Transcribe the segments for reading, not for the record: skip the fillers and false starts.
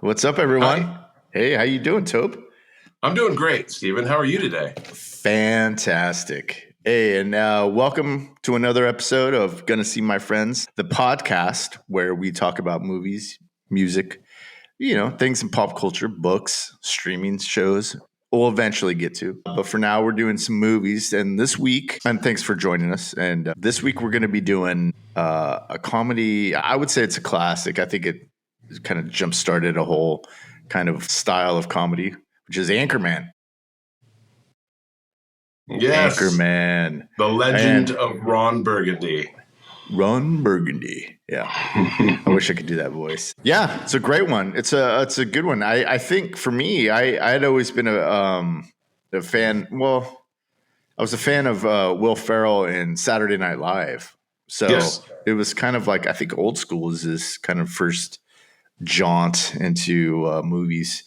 What's up, everyone? Hi. Hey, how you doing, Tope? I'm doing great, Stephen. How are you today? Fantastic. Hey, and welcome to another episode of Gonna See My Friends, the podcast where we talk about movies, music, things in pop culture, books, streaming shows. We'll eventually get to. But for now, we're doing some movies. And this week, and thanks for joining us. And this week, we're going to be doing a comedy. I would say it's a classic. I think it kind of jump started a whole kind of style of comedy, which is Anchorman. Yes. Anchorman. The Legend of Ron Burgundy. Ron Burgundy. Yeah. I wish I could do that voice. Yeah, it's a great one. It's a good one. I think for me, I'd always been a fan. Well, I was a fan of Will Ferrell in Saturday Night Live. So Yes. It was kind of like, I think Old School is this kind of first jaunt into movies.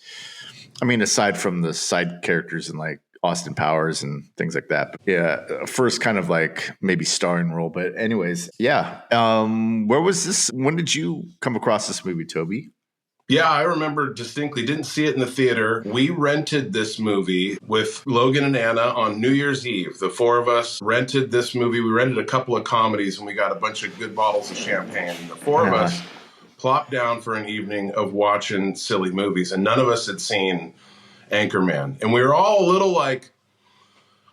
I mean, aside from the side characters and like Austin Powers and things like that. But yeah, first kind of like maybe starring role. But anyways, yeah. Where was this? When did you come across this movie, Toby? Yeah, I remember distinctly. Didn't see it in the theater. We rented this movie with Logan and Anna on New Year's Eve. The four of us rented this movie. We rented a couple of comedies and we got a bunch of good bottles of champagne. And the four of us plopped down for an evening of watching silly movies. And none of us had seen Anchorman. And we were all a little like,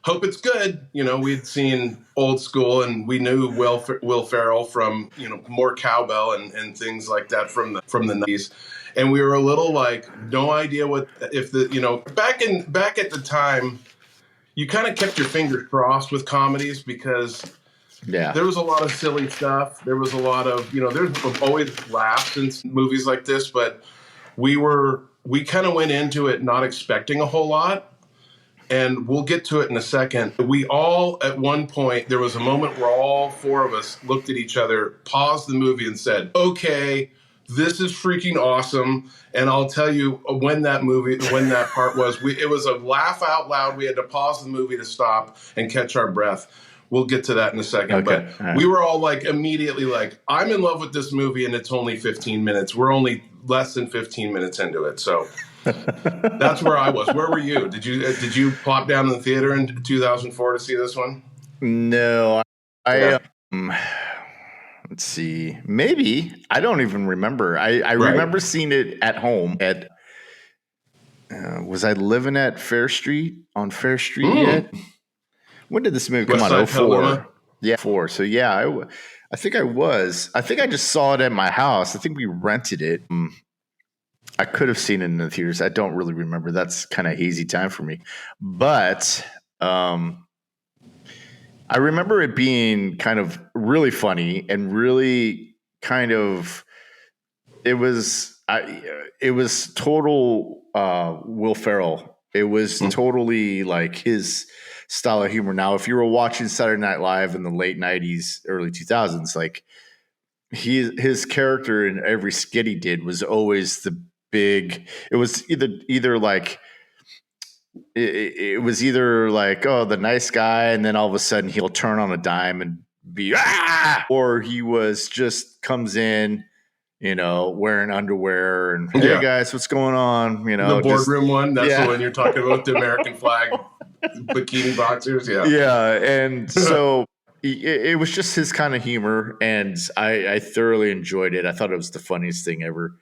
hope it's good. We'd seen Old School and we knew Will Ferrell from, more cowbell and things like that from the 90s. And we were a little like, no idea what, if back at the time, you kind of kept your fingers crossed with comedies because there was a lot of silly stuff. There was a lot of, there's always laughs in movies like this, but we kind of went into it not expecting a whole lot. And we'll get to it in a second. We all, at one point, there was a moment where all four of us looked at each other, paused the movie and said, okay, this is freaking awesome. And I'll tell you when that part was, it was a laugh out loud. We had to pause the movie to stop and catch our breath. We'll get to that in a second. Okay. But we were all like immediately like, I'm in love with this movie and it's only 15 minutes. We're only less than 15 minutes into it. So that's where I was. Where were you? Did you plop down in the theater in 2004 to see this one? No, let's see. Maybe. I don't even remember. I remember seeing it at home at, was I living at Fair Street yet? When did this movie come out? 04. Yeah, 4. So yeah, I think I was. I think I just saw it at my house. I think we rented it. I could have seen it in the theaters. I don't really remember. That's kind of hazy time for me. But I remember it being kind of really funny and really kind of it was total Will Ferrell. It was totally like his style of humor. Now, if you were watching Saturday Night Live in the late 90s, early 2000s, like his character in every skit he did was always the big. It was either like it was either like, oh, the nice guy, and then all of a sudden he'll turn on a dime and be or he was just comes in, wearing underwear and hey guys, what's going on? The boardroom one. That's the one you're talking about, the American flag bikini boxers. Yeah. And so it was just his kind of humor, and I thoroughly enjoyed it. I thought it was the funniest thing ever.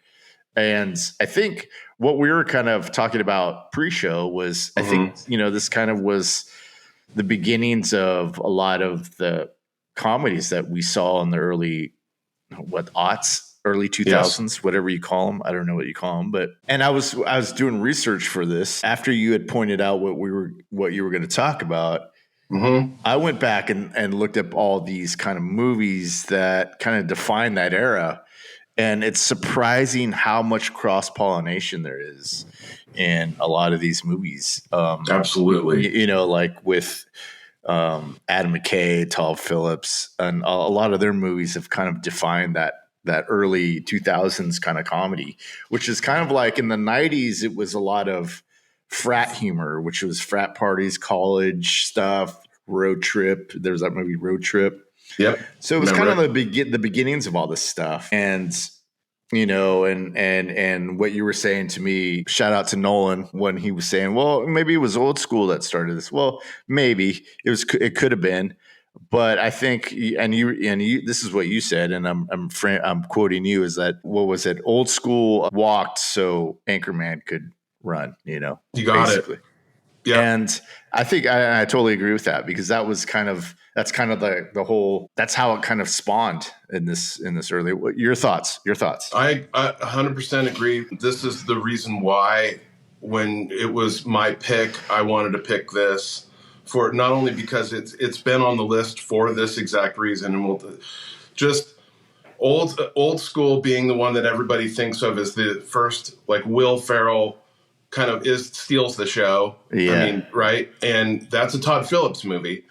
And I think what we were kind of talking about pre-show was, I think, this kind of was the beginnings of a lot of the comedies that we saw in the early 2000s, whatever you call them. I don't know what you call them, and I was doing research for this after you had pointed out what you were going to talk about. I went back and looked up all these kind of movies that kind of define that era. And it's surprising how much cross-pollination there is in a lot of these movies. Absolutely. Like with Adam McKay, Todd Phillips, and a lot of their movies have kind of defined that early 2000s kind of comedy, which is kind of like in the 90s, it was a lot of frat humor, which was frat parties, college stuff, road trip. There was that movie Road Trip. Yep. So it was kind of the beginnings of all this stuff. And and what you were saying to me, shout out to Nolan when he was saying, well, maybe it was old school that started this. Well, maybe it could have been, but I think, and you, this is what you said, and I'm quoting you, is that, what was it? Old school walked so Anchorman could run, You got basically. it. Yeah. And I think I totally agree with that, because that's kind of the whole, that's how it kind of spawned in this early. Your thoughts? I 100% agree. This is the reason why, when it was my pick, I wanted to pick this, for not only because it's been on the list for this exact reason, and we'll just old school being the one that everybody thinks of as the first, like Will Ferrell kind of steals the show. Yeah. I mean, right? And that's a Todd Phillips movie,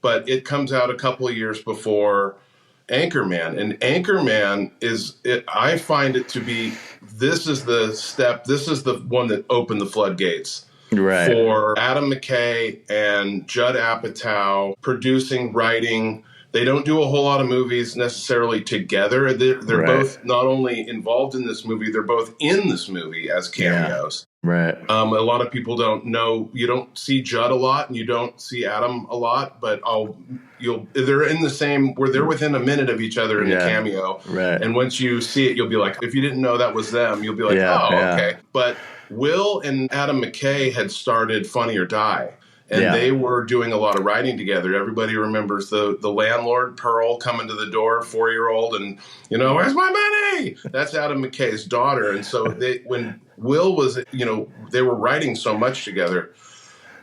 but it comes out a couple of years before Anchorman. And Anchorman I find it to be, this is the one that opened the floodgates. Right. For Adam McKay and Judd Apatow producing, writing. They don't do a whole lot of movies necessarily together. They're right. both not only involved in this movie, they're both in this movie as cameos. Yeah. Right. A lot of people don't know. You don't see Judd a lot, and you don't see Adam a lot. But they're in the same. Where they're within a minute of each other in the cameo. Right. And once you see it, you'll be like, if you didn't know that was them, you'll be like, okay. But Will and Adam McKay had started Funny or Die. And they were doing a lot of writing together. Everybody remembers the landlord, Pearl, coming to the door, 4-year-old, and, where's my money? That's Adam McKay's daughter. And so when Will was, they were writing so much together.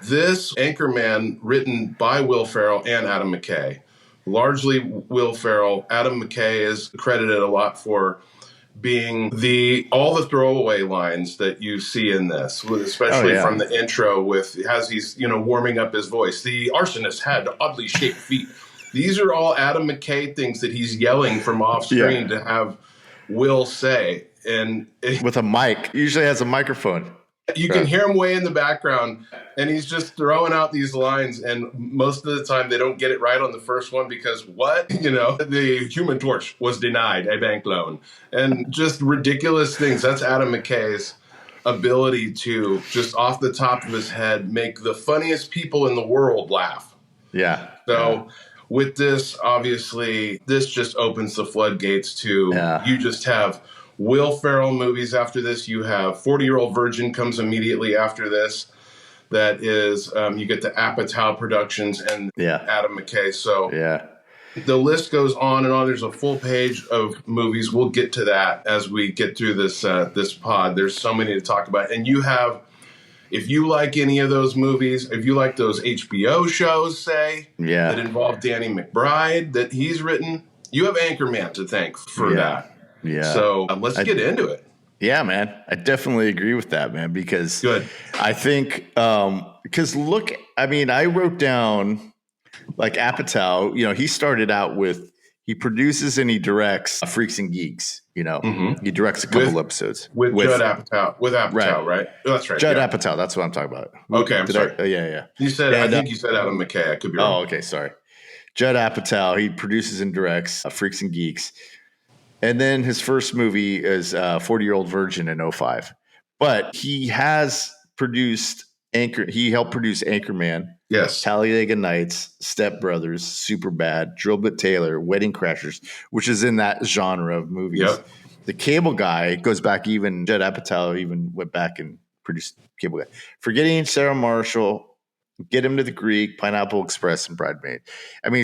This Anchorman, written by Will Ferrell and Adam McKay, largely Will Ferrell. Adam McKay is credited a lot for being all the throwaway lines that you see in this, especially from the intro as he's, warming up his voice. The arsonist had oddly shaped feet. These are all Adam McKay things that he's yelling from off screen to have Will say. And with a mic, usually has a microphone. You can hear him way in the background, and he's just throwing out these lines, and most of the time they don't get it right on the first one because the Human Torch was denied a bank loan, and just ridiculous things. That's Adam McKay's ability to just off the top of his head make the funniest people in the world laugh. Yeah. So with this, obviously, this just opens the floodgates to you just have Will Ferrell movies after this. You have 40-Year-Old Virgin comes immediately after this. That is, you get the Apatow Productions and Adam McKay. So the list goes on and on. There's a full page of movies. We'll get to that as we get through this pod. There's so many to talk about. And you have, if you like any of those movies, if you like those HBO shows, that involve Danny McBride that he's written, you have Anchorman to thank for that. Yeah. So let's get into it. Yeah, man. I definitely agree with that, man, because I think, I wrote down like Apatow, he started out he produces and he directs Freaks and Geeks, He directs a couple episodes. With Judd Apatow. With Apatow, right? Oh, that's right. Judd Apatow, that's what I'm talking about. Okay, I'm sorry. Yeah. You said, I think you said Adam McKay. I could be wrong. Oh, okay, sorry. Judd Apatow, he produces and directs Freaks and Geeks. And then his first movie is 40-Year-Old Virgin in 2005. But he has produced he helped produce Anchorman, Talladega Nights, Step Brothers, Superbad, Drillbit Taylor, Wedding Crashers, which is in that genre of movies. Yep. The Cable Guy goes back, even Judd Apatow even went back and produced Cable Guy. Forgetting Sarah Marshall, Get Him to the Greek, Pineapple Express, and Bridesmaid.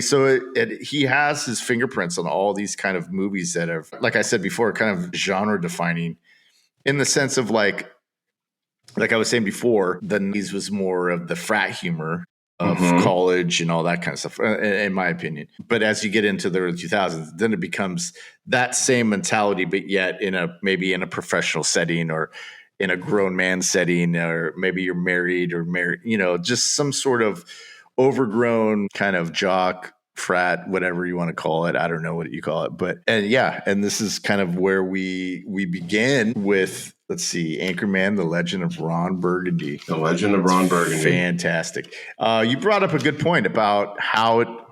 So he has his fingerprints on all these kind of movies that are, like I said before, kind of genre defining, in the sense of like I was saying before, the 90s was more of the frat humor of college and all that kind of stuff, in my opinion. But as you get into the early 2000s, then it becomes that same mentality, but yet maybe in a professional setting or in a grown man setting, or maybe you're married just some sort of overgrown kind of jock, frat, whatever you want to call it. I don't know what you call it, but, and this is kind of where we begin with, let's see, Anchorman, The Legend of Ron Burgundy. The Legend of Ron Burgundy. Fantastic. You brought up a good point about how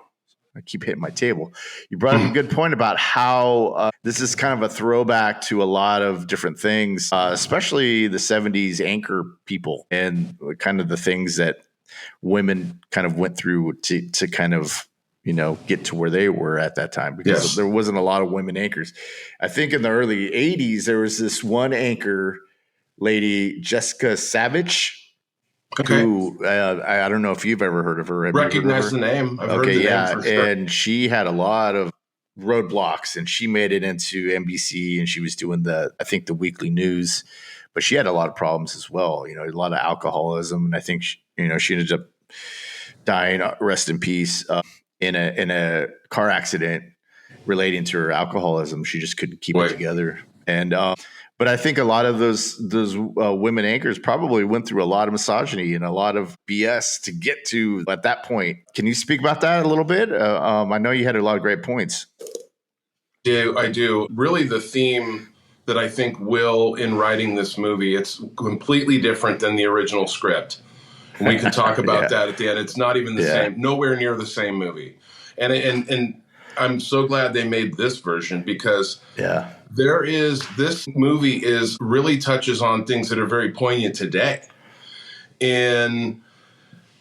I keep hitting my table. You brought up a good point about how this is kind of a throwback to a lot of different things, especially the 70s anchor people and kind of the things that women kind of went through to kind of, get to where they were at that time, because there wasn't a lot of women anchors. I think in the early 80s, there was this one anchor lady, Jessica Savage, who I don't know if you've ever heard of her. Recognize the name. I've heard the name for sure. And she had a lot of roadblocks, and she made it into NBC, and she was doing I think the weekly news, but she had a lot of problems as well. A lot of alcoholism, and I think she ended up dying, rest in peace, in a car accident relating to her alcoholism. She just couldn't keep it together, and but I think a lot of those women anchors probably went through a lot of misogyny and a lot of BS to get to at that point. Can you speak about that a little bit? I know you had a lot of great points. I do. Really, the theme that I think Will, in writing this movie, it's completely different than the original script. We can talk about that at the end. It's not even the same, nowhere near the same movie. And I'm so glad they made this version, because this movie really touches on things that are very poignant today. In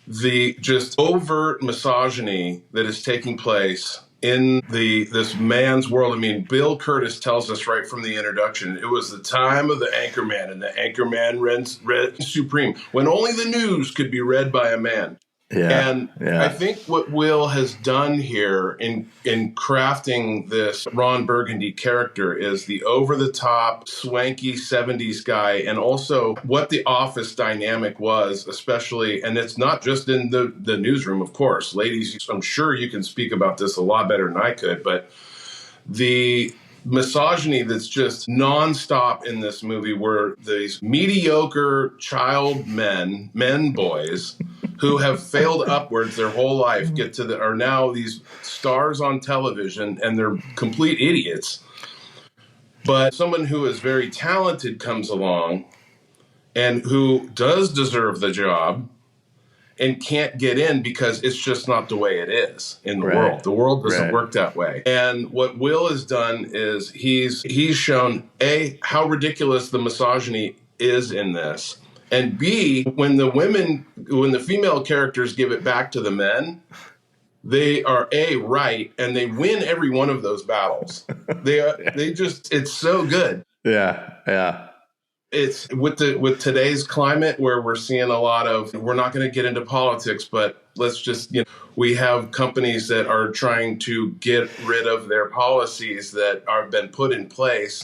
the just overt misogyny that is taking place in this man's world. I mean, Bill Curtis tells us right from the introduction, it was the time of the Anchorman, and the Anchorman read supreme, when only the news could be read by a man. I think what Will has done here in crafting this Ron Burgundy character is the over-the-top, swanky 70s guy, and also what the office dynamic was, especially, and it's not just in the newsroom, of course. Ladies, I'm sure you can speak about this a lot better than I could, but the misogyny that's just nonstop in this movie, where these mediocre child boys who have failed upwards their whole life are now these stars on television, and they're complete idiots. But someone who is very talented comes along and who does deserve the job and can't get in because it's just not the way it is in the world. The world doesn't work that way. And what Will has done is he's shown, A, how ridiculous the misogyny is in this, and B, when the female characters give it back to the men, they are right, and they win every one of those battles. It's so good. Yeah. It's with today's climate, where we're seeing a lot of, we're not going to get into politics, but let's just, we have companies that are trying to get rid of their policies that have been put in place.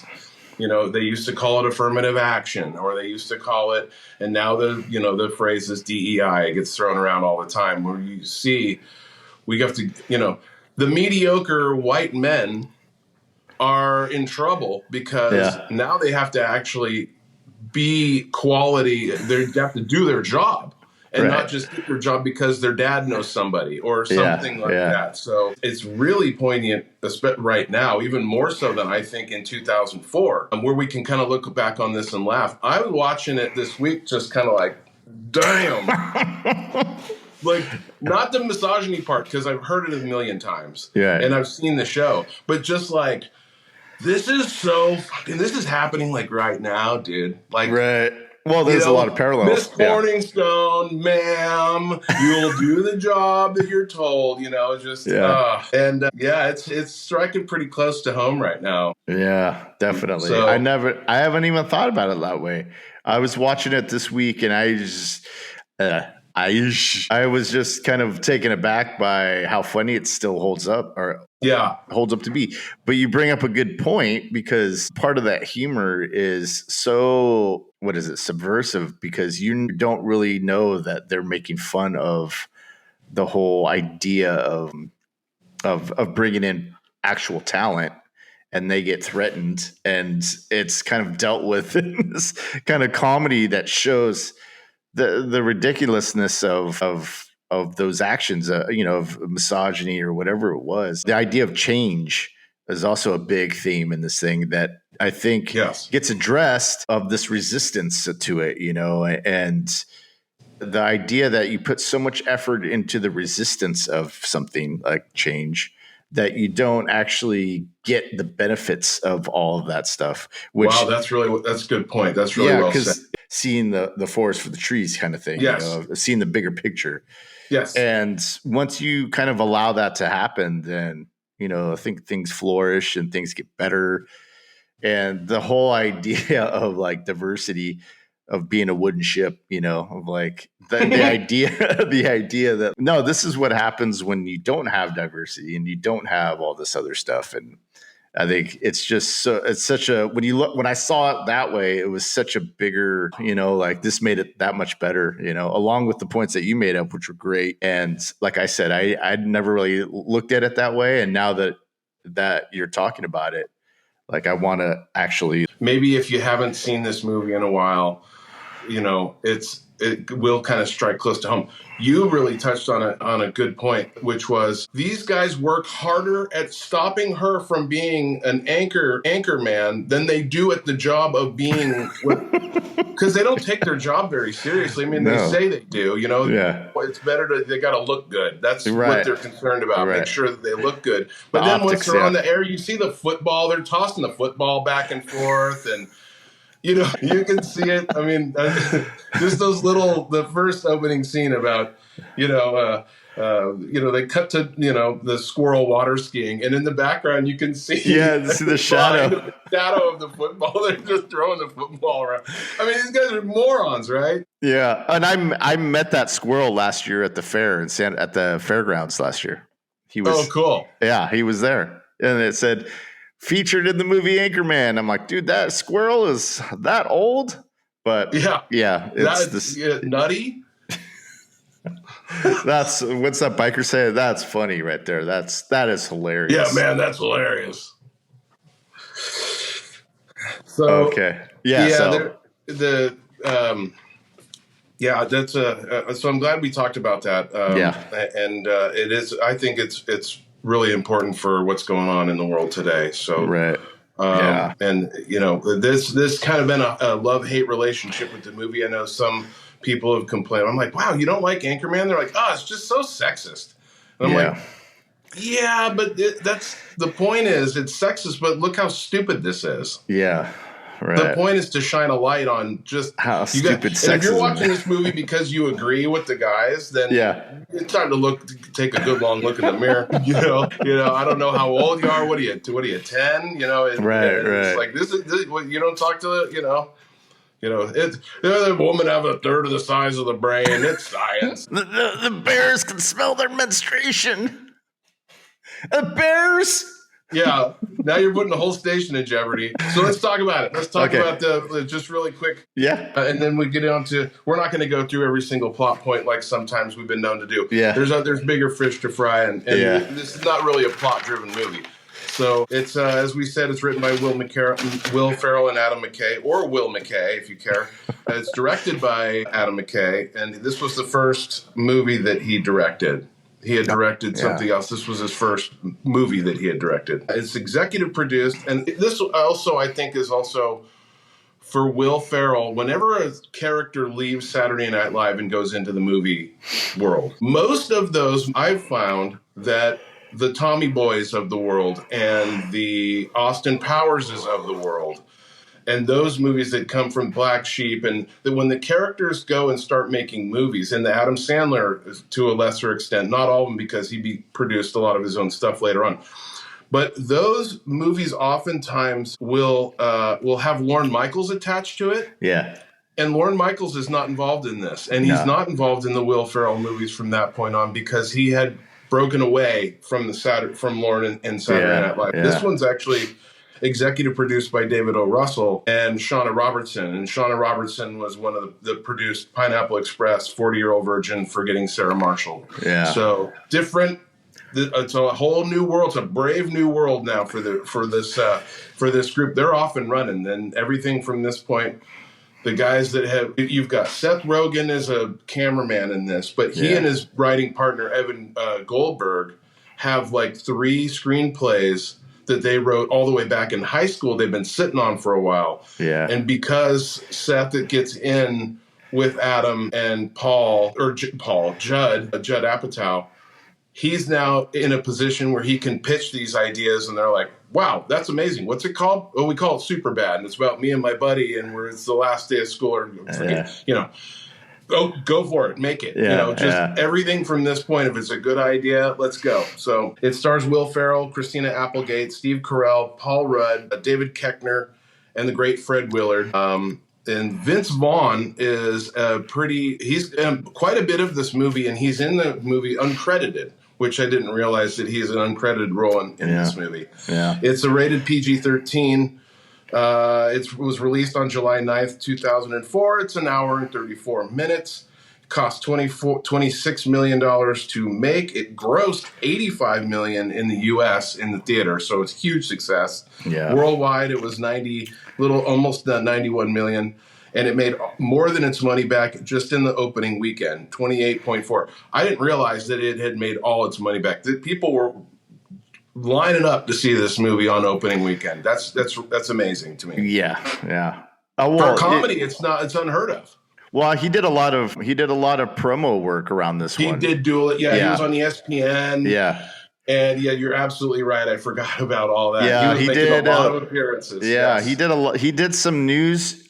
They used to call it affirmative action, or they used to call it, and now the phrase is DEI. It gets thrown around all the time, where you see, we have to, the mediocre white men are in trouble because now they have to actually be quality. They have to do their job, and not just get their job because their dad knows somebody or something like that. So it's really poignant right now, even more so than I think in 2004, where we can kind of look back on this and laugh. I was watching it this week, just kind of like, damn. Like, not the misogyny part, because I've heard it a million times and I've seen the show, but just like, this is so fucking, this is happening like right now, dude. Like, well, there's a lot of parallels. Miss Morningstone, ma'am, you'll do the job that you're told, it's striking pretty close to home right now. Yeah, definitely. So, I haven't even thought about it that way. I was watching it this week, and I was just kind of taken aback by how funny it still holds up, holds up to be. But you bring up a good point, because part of that humor is so, subversive, because you don't really know that they're making fun of the whole idea of bringing in actual talent, and they get threatened, and it's kind of dealt with in this kind of comedy that shows the ridiculousness of those actions, of misogyny or whatever it was. The idea of change is also a big theme in this thing that I think gets addressed, of this resistance to it, and the idea that you put so much effort into the resistance of something like change that you don't actually get the benefits of all of that stuff. Which, wow, that's a good point. That's really yeah, well said. because seeing the forest for the trees kind of thing, Yes. seeing the bigger picture. Yes. And once you kind of allow that to happen, then, I think things flourish and things get better. And the whole idea of like diversity of being a wooden ship, of like the idea, the idea that no, this is what happens when you don't have diversity and you don't have all this other stuff. And I think it's just it's such a, when I saw it that way, it was such a bigger, like this made it that much better, along with the points that you made up, which were great. And like I said, I'd never really looked at it that way. And now that you're talking about it, like I want to actually. Maybe if you haven't seen this movie in a while, it will kind of strike close to home. You really touched on a good point, which was these guys work harder at stopping her from being an anchorman than they do at the job of being, because they don't take their job very seriously. I mean, They say they do, It's better they got to look good. That's what they're concerned about. Make sure that they look good. But then once they're on the air, you see the football, they're tossing the football back and forth, and you can see it. I mean, just the first opening scene about, they cut to, the squirrel water skiing, and in the background you can see the shadow of the football. They're just throwing the football around. I mean, these guys are morons, right? Yeah, and I met that squirrel last year at the fair at the fairgrounds last year. He was cool. Yeah, he was there, and it said, featured in the movie Anchorman. I'm like, dude, that squirrel is that old? But it's nutty. That's what's that biker say? That's funny right there. That is hilarious. Yeah, man, that's hilarious. So okay, so that's so I'm glad we talked about that. And it is. I think it's really important for what's going on in the world today. So and this kind of been a love-hate relationship with the movie. I know some people have complained. I'm like, wow, you don't like Anchorman? They're like, oh, it's just so sexist. And I'm like, yeah, but that's the point. Is it's sexist, but look how stupid this is. Yeah. Right. The point is to shine a light on just how stupid sexism. And if you're watching this movie because you agree with the guys, then it's time to take a good long look in the mirror. I don't know how old you are. What are you 10? It's like this is you don't talk to the the woman have a third of the size of the brain. It's science. The bears can smell their menstruation. The bears. Yeah, now you're putting the whole station in jeopardy. So let's talk about it. Let's talk about just really quick. Yeah. And then we get on to, we're not going to go through every single plot point like sometimes we've been known to do. Yeah. There's bigger fish to fry, and this is not really a plot-driven movie. So it's, as we said, it's written by Will Ferrell and Adam McKay, or Will McKay, if you care. It's directed by Adam McKay, and this was the first movie that he directed. He had directed something else. This was his first movie that he had directed. It's executive produced. And this also, I think, is also for Will Ferrell. Whenever a character leaves Saturday Night Live and goes into the movie world, most of those I've found that the Tommy Boys of the world and the Austin Powerses of the world and those movies that come from Black Sheep, and that when the characters go and start making movies, and the Adam Sandler to a lesser extent, not all of them because he produced a lot of his own stuff later on, but those movies oftentimes will have Lorne Michaels attached to it. Yeah. And Lorne Michaels is not involved in this, and he's not involved in the Will Ferrell movies from that point on because he had broken away from Lorne and Saturday Night Live. Yeah. This one's actually executive produced by David O. Russell and Shauna Robertson. And Shauna Robertson was one of the produced Pineapple Express, 40-Year-Old Virgin, Forgetting Sarah Marshall. Yeah. So different. It's a whole new world. It's a brave new world now for this group. They're off and running. And everything from this point, the guys that you've got Seth Rogen as a cameraman in this, but he and his writing partner Evan Goldberg have like 3 screenplays that they wrote all the way back in high school. They've been sitting on for a while. Yeah. And because Seth gets in with Adam and Judd Apatow. He's now in a position where he can pitch these ideas, and they're like, wow, that's amazing. What's it called? Well, we call it Superbad, and it's about me and my buddy, and it's the last day of school, or go for it, make it. Everything from this point, if it's a good idea, let's go. So it stars Will Ferrell, Christina Applegate, Steve Carell, Paul Rudd, David Koechner, and the great Fred Willard. And Vince Vaughn is he's quite a bit of this movie, and he's in the movie uncredited, which I didn't realize that he's an uncredited role in this movie. Yeah. It's a rated PG-13. It was released on July 9th, 2004. It's an hour and 34 minutes. It cost $26 million to make. It grossed $85 million in the U.S. in the theater, so it's a huge success. Yeah. Worldwide, it was almost 91 million, and it made more than its money back just in the opening weekend, 28.4. I didn't realize that it had made all its money back. That people were lining up to see this movie on opening weekend. That's amazing to me. Yeah. For a comedy, it's unheard of. Well, he did a lot of promo work around this one. He did do it. Yeah, he was on ESPN. Yeah. And you're absolutely right. I forgot about all that. Yeah, he did a lot of appearances. Yeah, yes. He did some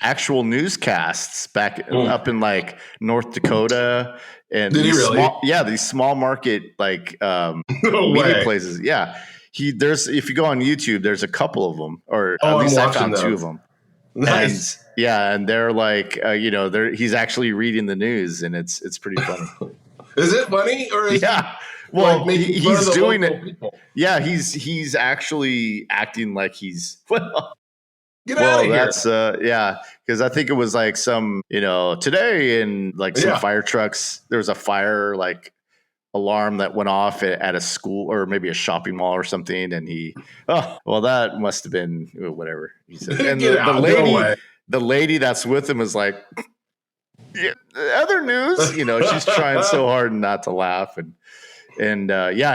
actual newscasts back up in like North Dakota, and did he really? These small market media places. Yeah, if you go on YouTube, there's a couple of them, or at least I found two of them. Nice. And they're like, he's actually reading the news, and it's pretty funny. Is it funny or is Well, he's doing it. People? Yeah, he's actually acting like he's Get out of here. That's because I think it was like some today in like some fire trucks. There was a fire alarm that went off at a school or maybe a shopping mall or something, and that must have been whatever he said. And the lady that's with him is like, other news. She's trying so hard not to laugh and. And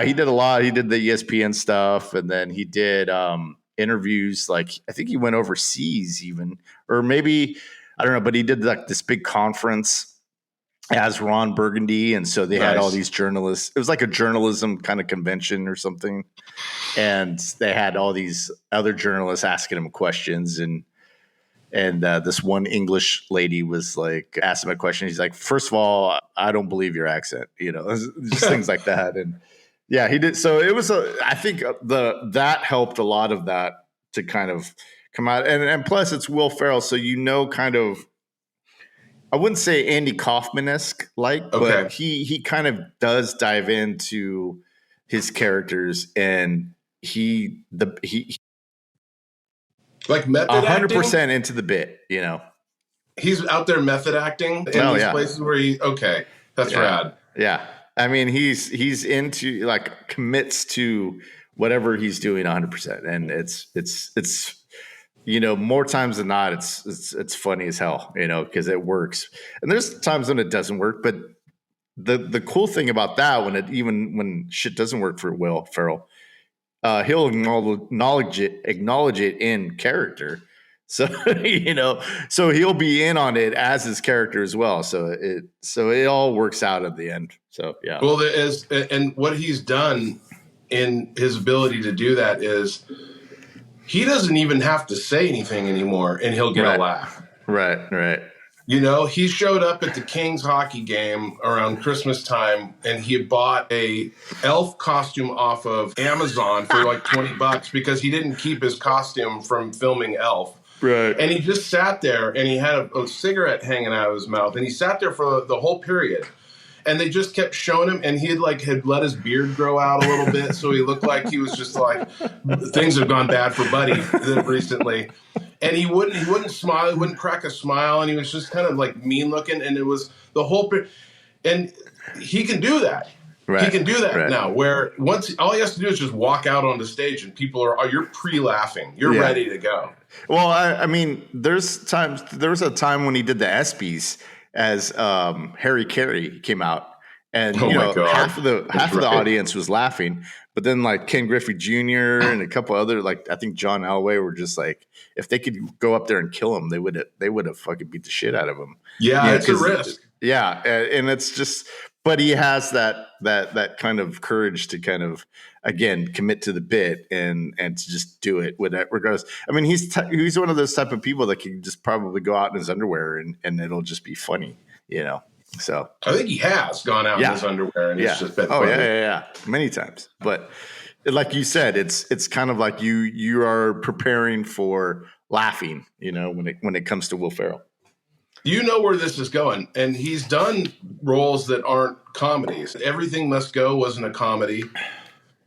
he did a lot. He did the ESPN stuff, and then he did interviews. Like I think he went overseas, even, or maybe I don't know. But he did like this big conference as Ron Burgundy, and so they had all these journalists. It was like a journalism kind of convention or something, and they had all these other journalists asking him questions, and this one English lady was like asking him a question. He's like, first of all, I don't believe your accent, just things like that. And he did. So it was I think that helped a lot of that to kind of come out. And plus it's Will Ferrell. So, kind of, I wouldn't say Andy Kaufman-esque but he kind of does dive into his characters, and he like method 100% into the bit, He's out there method acting in these places where that's rad. Yeah. I mean, he's into commits to whatever he's doing 100%. And it's more times than not, it's funny as hell, because it works. And there's times when it doesn't work, but the cool thing about that, when shit doesn't work for Will Ferrell, he'll acknowledge it in character. So, so he'll be in on it as his character as well. So it all works out at the end. So, yeah. Well, and what he's done in his ability to do that is he doesn't even have to say anything anymore, and he'll get a laugh. Right. He showed up at the Kings hockey game around Christmas time, and he had bought a elf costume off of Amazon for like $20 because he didn't keep his costume from filming Elf. Right. And he just sat there, and he had a cigarette hanging out of his mouth, and he sat there for the whole period. And they just kept showing him, and he had let his beard grow out a little bit, so he looked like he was just like, things have gone bad for Buddy recently. And he wouldn't smile, he wouldn't crack a smile, and he was just kind of like mean looking, and it was the whole and he can do that. Right. He can do that now, where once all he has to do is just walk out on the stage, and people you're pre-laughing, you're ready to go. Well, I mean, there was a time when he did the ESPYs as Harry Carey came out, And Oh my God. half of the audience was laughing, but then like Ken Griffey Jr. and a couple other, like I think John Elway, were just like, if they could go up there and kill him, they would have fucking beat the shit out of him. Yeah, it's a risk. Yeah, and it's just, but he has that kind of courage to kind of, again, commit to the bit and to just do it with that regardless. I mean, he's one of those type of people that can just probably go out in his underwear and it'll just be funny, So I think he has gone out in his underwear and it's just been funny. Yeah, many times. But like you said, it's kind of like you are preparing for laughing, when it comes to Will Ferrell. You know where this is going, and he's done roles that aren't comedies. Everything Must Go wasn't a comedy,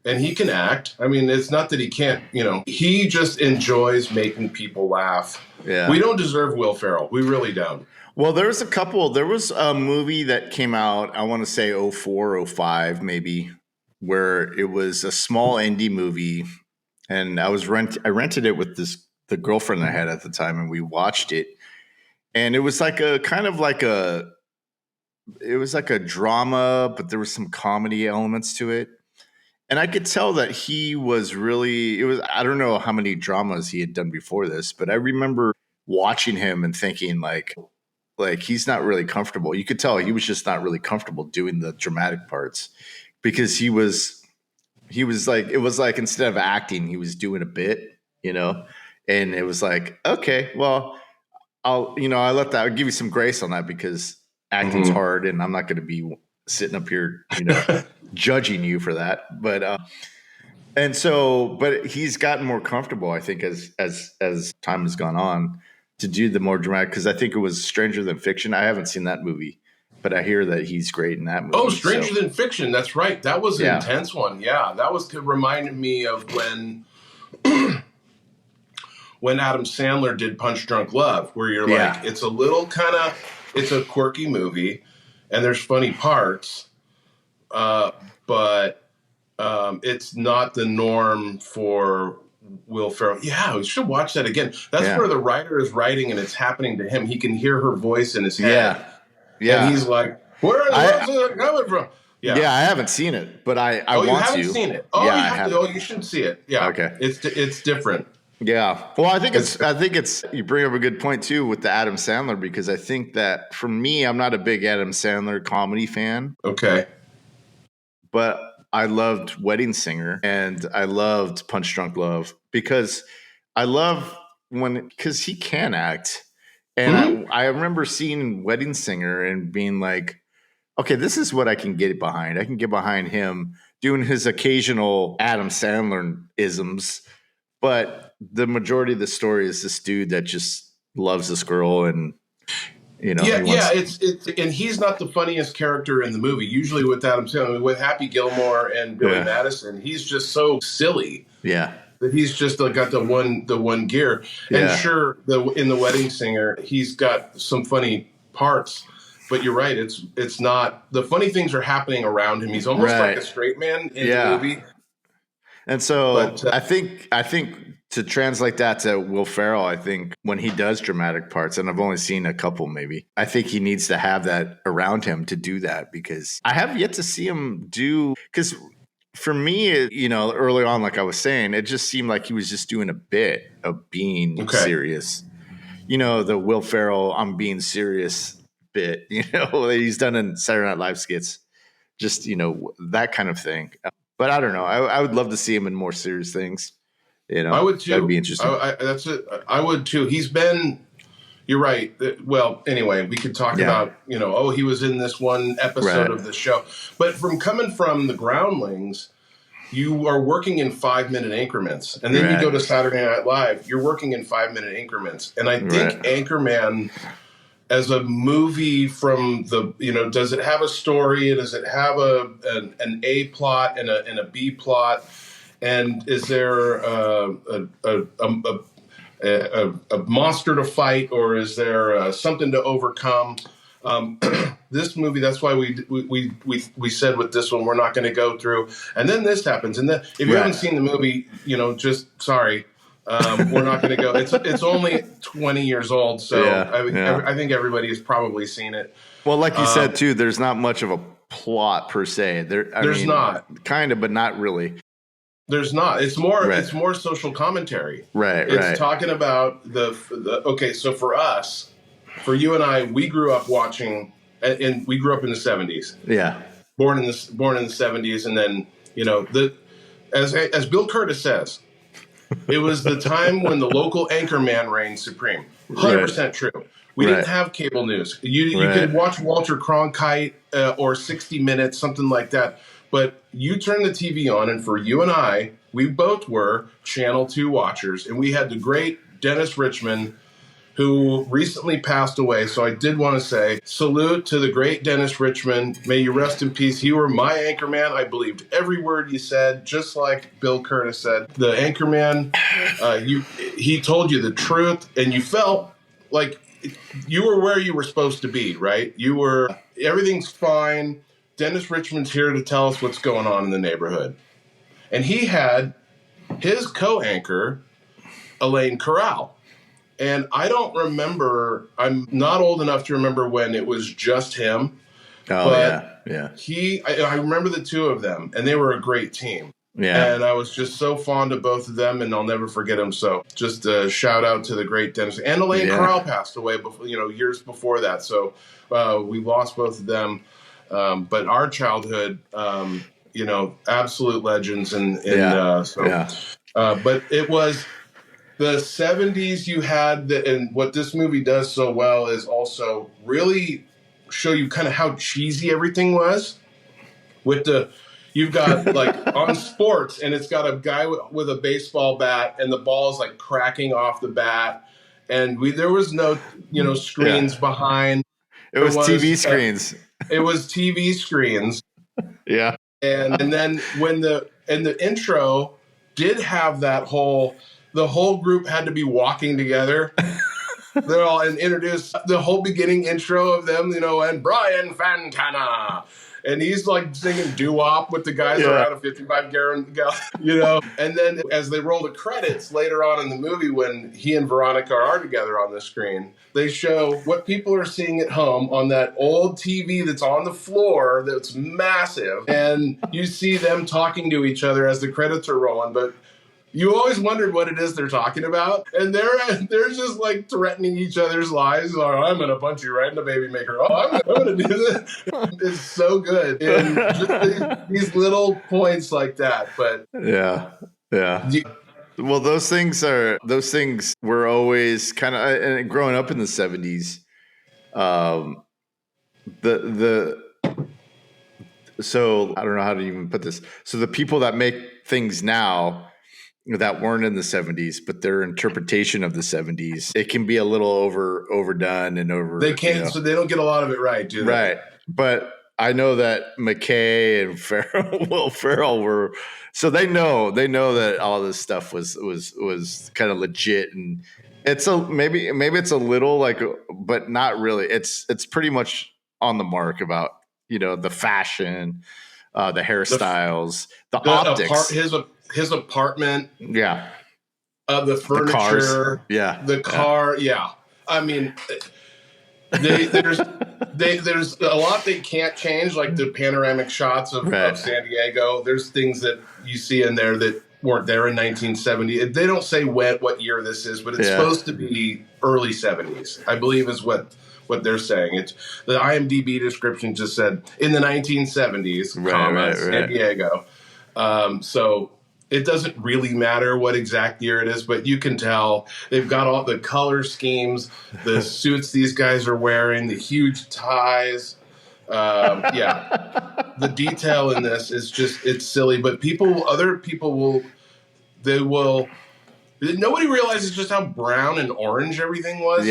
and he can act. I mean, it's not that he can't, he just enjoys making people laugh. Yeah. We don't deserve Will Ferrell. We really don't. Well, there was a movie that came out, I want to say 04, 05 maybe, where it was a small indie movie, and I rented it with the girlfriend I had at the time, and we watched it. And it was like a drama, but there was some comedy elements to it. And I could tell that he was I don't know how many dramas he had done before this, but I remember watching him and thinking like he's not really comfortable. You could tell he was just not really comfortable doing the dramatic parts, because he was like, it was like, instead of acting, he was doing a bit, and it was like, okay, well, I'll give you some grace on that, because acting's hard and I'm not going to be sitting up here, judging you for that. But, but he's gotten more comfortable, I think, as time has gone on, to do the more dramatic, because I think it was Stranger Than Fiction. I haven't seen that movie, but I hear that he's great in that movie. Oh, Stranger Than Fiction. That's right. That was an intense one. Yeah. That reminded me of when Adam Sandler did Punch Drunk Love, where you're like, it's a little it's a quirky movie and there's funny parts, but it's not the norm for Will Ferrell. Yeah, we should watch that again. That's where the writer is writing and it's happening to him. He can hear her voice in his head. Yeah. And he's like, where are the coming from? Yeah, I haven't seen it, but I want to. You haven't seen it? Oh, yeah, you should see it. Yeah, okay. It's different. Yeah. Well, I think it's you bring up a good point too with the Adam Sandler, because I think that for me, I'm not a big Adam Sandler comedy fan. Okay. But I loved Wedding Singer and I loved Punch Drunk Love, because because he can act. And I remember seeing Wedding Singer and being like, okay, this is what I can get behind. I can get behind him doing his occasional Adam Sandler isms, but the majority of the story is this dude that just loves this girl, and it's and he's not the funniest character in the movie. Usually with Adam Sandler, with Happy Gilmore and Billy Madison, he's just so silly. Yeah. That he's just got the one gear. And sure, in the Wedding Singer, he's got some funny parts. But you're right. It's not, the funny things are happening around him. He's almost like a straight man in the movie. And so I think to translate that to Will Ferrell, I think when he does dramatic parts, and I've only seen a couple maybe, I think he needs to have that around him to do that, because I have yet to see him do, because for me, early on, like I was saying, it just seemed like he was just doing a bit of being serious. The Will Ferrell, I'm being serious bit, that he's done in Saturday Night Live skits, just, that kind of thing. But I don't know. I would love to see him in more serious things. I would too. That'd be interesting. That's it. I would too. He's been, you're right. Well, anyway, we could talk about, he was in this one episode of the show. But coming from the Groundlings, you are working in 5-minute increments. And then you go to Saturday Night Live, you're working in 5-minute increments. And I think Anchorman, as a movie from the, does it have a story? Does it have an A plot and a B plot? And is there a monster to fight, or is there something to overcome? This movie, that's why we said with this one, we're not going to go through. And then this happens. And then if you haven't seen the movie, just sorry. We're not going to go. It's only 20 years old, so I think everybody has probably seen it. Well, like you said too, there's not much of a plot per se. There's not. Kind of, but not really. There's not. It's more social commentary. Right. It's talking about the okay. So for us, for you and I, we grew up watching, and we grew up in the 70s. Yeah. Born in the 70s, and then as Bill Curtis says, it was the time when the local Anchorman reigned supreme. 100% true. We didn't have cable news. You could watch Walter Cronkite or 60 Minutes, something like that. But you turn the TV on, and for you and I, we both were Channel 2 watchers, and we had the great Dennis Richmond, who recently passed away. So I did want to say salute to the great Dennis Richmond. May you rest in peace. You were my Anchorman. I believed every word you said, just like Bill Curtis said. The Anchorman, he told you the truth, and you felt like you were where you were supposed to be, right? Everything's fine. Dennis Richmond's here to tell us what's going on in the neighborhood. And he had his co-anchor, Elaine Corral. And I don't remember, I'm not old enough to remember when it was just him. Oh, but yeah. I remember the two of them, and they were a great team. Yeah. And I was just so fond of both of them, and I'll never forget them. So just a shout out to the great Dennis. And Elaine Corral passed away before, years before that. So we lost both of them. But our childhood, absolute legends. But it was the 70s you had, and what this movie does so well is also really show you kind of how cheesy everything was. You've got like on sports, and it's got a guy with a baseball bat, and the ball's like cracking off the bat, and there was no screens behind. It was TV screens. It was TV screens. Yeah. And then when the intro did have the whole group had to be walking together. They're all introduced the whole beginning intro of them, and Brian Fantana. And he's like singing doo-wop with the guys around a 55 gallon, And then as they roll the credits later on in the movie, when he and Veronica are together on the screen, they show what people are seeing at home on that old TV that's on the floor that's massive. And you see them talking to each other as the credits are rolling. But you always wondered what it is they're talking about. And they're just like threatening each other's lives. Oh, I'm going to punch you right in the baby maker. Oh, I'm going to do this. It's so good. And just these little points like that. But yeah. Well, those things were always kind of, and growing up in the 70s, so I don't know how to even put this. So the people that make things now that weren't in the 70s, but their interpretation of the 70s, it can be a little overdone and over. They can't, so they don't get a lot of it right, do they? Right. But I know that McKay and Will Ferrell were, so they know that all this stuff was kind of legit, and maybe it's a little like, but not really. It's pretty much on the mark about the fashion, the hairstyles, the optics, his apartment, the the furniture, cars. the car, I mean, there's a lot they can't change, like the panoramic shots of San Diego. There's things that you see in there that weren't there in 1970. They don't say what year this is, but it's supposed to be early 70s, I believe, is what they're saying. It's the IMDb description just said in the 1970s, San Diego. So it doesn't really matter what exact year it is, but you can tell they've got all the color schemes, the suits these guys are wearing, the huge ties. The detail in this is it's silly, but nobody realizes just how brown and orange everything was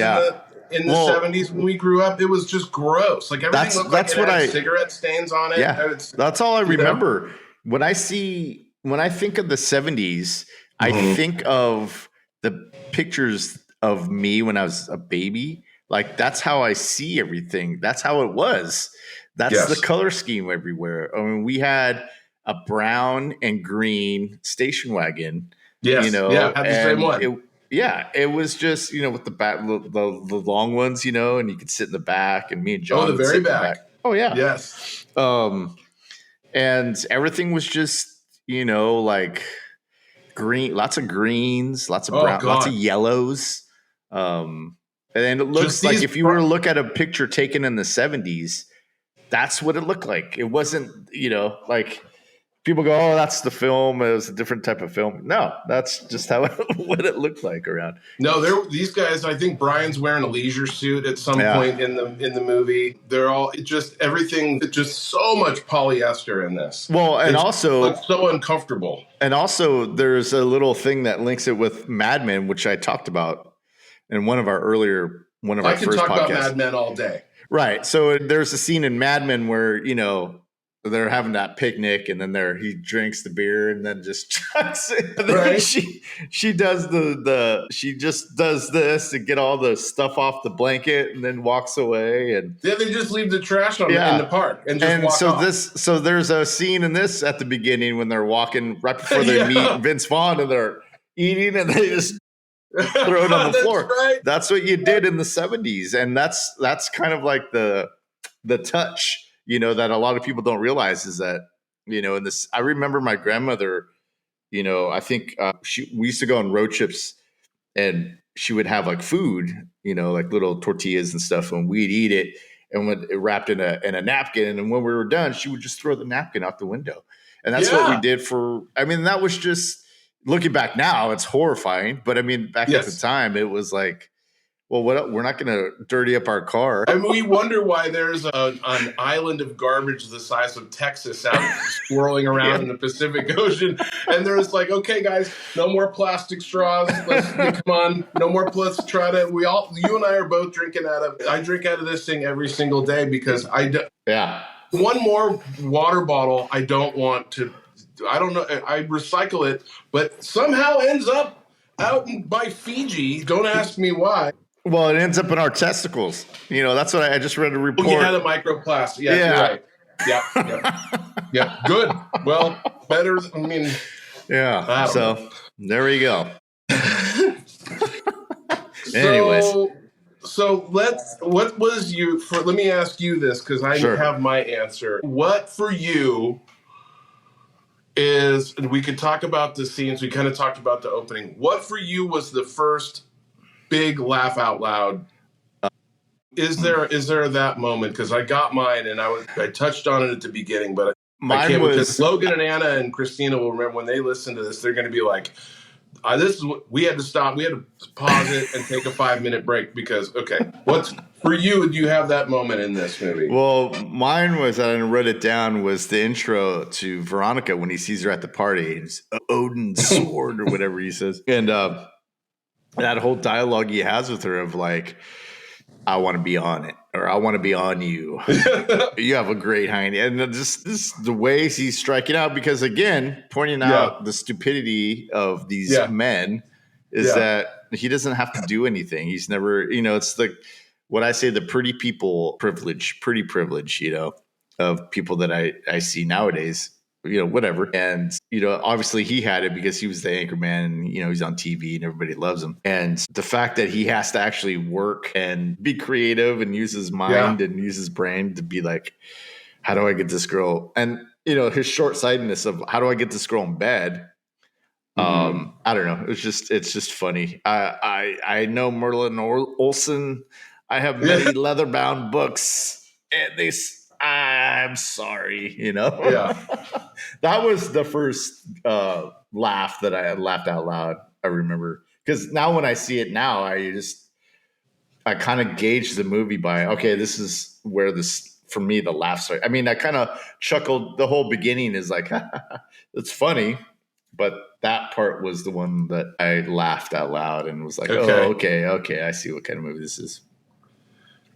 in the 70s when we grew up. It was just gross. Like everything looked like it had cigarette stains on it. Yeah, that's all I remember. When I think of the 70s, I think of the pictures of me when I was a baby. Like that's how I see everything. That's how it was. That's the color scheme everywhere. I mean, we had a brown and green station wagon. Yes. Had the same one. It was just, with the long ones, and you could sit in the back, and me and John. Oh, the very back. Oh yeah. Yes. And everything was just, like green, lots of greens, lots of brown, lots of yellows. And then it looks like if you were to look at a picture taken in the 70s, that's what it looked like. It wasn't, like people go, oh, that's the film. It was a different type of film. No, that's just what it looked like around. No, these guys. I think Brian's wearing a leisure suit at some point in the movie. They're all everything. Just so much polyester in this. Well, and also it's so uncomfortable. And also, there's a little thing that links it with Mad Men, which I talked about in one of our first podcasts. I can talk about Mad Men all day. Right. So there's a scene in Mad Men where, they're having that picnic and then he drinks the beer and then just chucks it. And then she does she just does this to get all the stuff off the blanket and then walks away. And they just leave the trash in the park and just walk off. So there's a scene in this at the beginning when they're walking right before they meet Vince Vaughn and they're eating and they just throw it on the floor. Right. That's what you did in the 70s. And that's kind of like the touch, that a lot of people don't realize is that, in this, I remember my grandmother, I think we used to go on road trips and she would have like food, like little tortillas and stuff, and we'd eat it and when it wrapped in a napkin. And when we were done, she would just throw the napkin out the window. And that's what we did that was just, looking back now, it's horrifying. But I mean, back at the time, it was like, well, we're not going to dirty up our car. I mean, we wonder why there's an island of garbage the size of Texas out swirling around in the Pacific Ocean. And there's like, okay, guys, no more plastic straws. Come on, no more. Let's try to. You and I are both drinking I drink out of this thing every single day because one more water bottle I don't want to. I don't know. I recycle it, but somehow ends up out by Fiji. Don't ask me why. Well, it ends up in our testicles. That's what I just read a report. You had a microplastic. Yeah, you're right. Yeah. Good. Well, better. I mean. Yeah. So there we go. Anyways. So let me ask you this because I have my answer. What for you is, and we could talk about the scenes. We kind of talked about the opening. What for you was the first big laugh out loud? Is there that moment? Because I got mine and I touched on it at the beginning, but mine was because Logan and Anna and Christina will remember when they listen to this, they're going to be like, "This is we had to stop. We had to pause it and take a 5-minute break because what's for you? Do you have that moment in this movie?" Well, mine was, I wrote it down, was the intro to Veronica when he sees her at the party. It's Odin's sword or whatever he says, and that whole dialogue he has with her of like, I want to be on it, or I want to be on you. You have a great hiney. And just the ways he's striking out, because again, pointing out the stupidity of these men is that he doesn't have to do anything. He's never, it's what I say, the pretty privilege, of people that I see nowadays. Whatever. And, obviously he had it because he was the Anchorman and, he's on TV and everybody loves him. And the fact that he has to actually work and be creative and use his mind and use his brain to be like, how do I get this girl? And, his short-sightedness of how do I get this girl in bed? I don't know. It's just funny. I know Merlin Olsen. I have many leather-bound books and I'm sorry, That was the first laugh that I had laughed out loud. I remember, because now when I see it now, I kind of gauge the movie by, okay, this is where for me, the laughs are. I mean, I kind of chuckled. The whole beginning is like, it's funny, but that part was the one that I laughed out loud and was like, oh, okay, I see what kind of movie this is.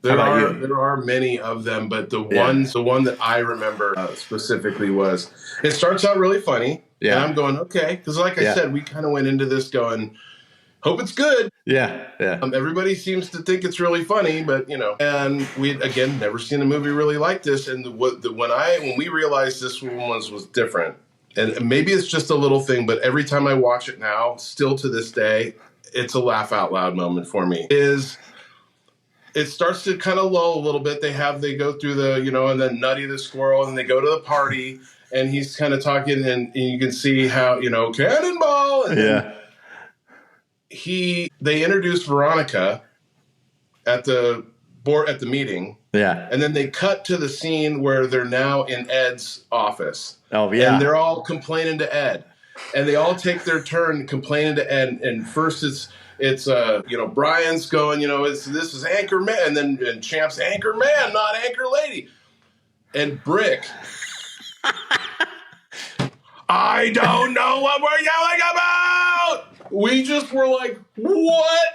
There are many of them, but the one that I remember specifically was, it starts out really funny. Yeah. And I'm going, okay. Because like I said, we kind of went into this going, hope it's good. Yeah. Everybody seems to think it's really funny, but, and we again, never seen a movie really like this. And when we realized this one was different, and maybe it's just a little thing, but every time I watch it now, still to this day, it's a laugh out loud moment for me, is it starts to kind of lull a little bit. They go through the, and then Nutty the squirrel, and they go to the party, and he's kind of talking, and you can see how, cannonball. And then they introduce Veronica at the meeting. Yeah. And then they cut to the scene where they're now in Ed's office. Oh, yeah. And they're all complaining to Ed. And they all take their turn complaining to Ed. And first it's Brian's going, this is Anchorman. And then Champ's Anchorman, not Anchor Lady. And Brick, I don't know what we're yelling about. We just were like, what?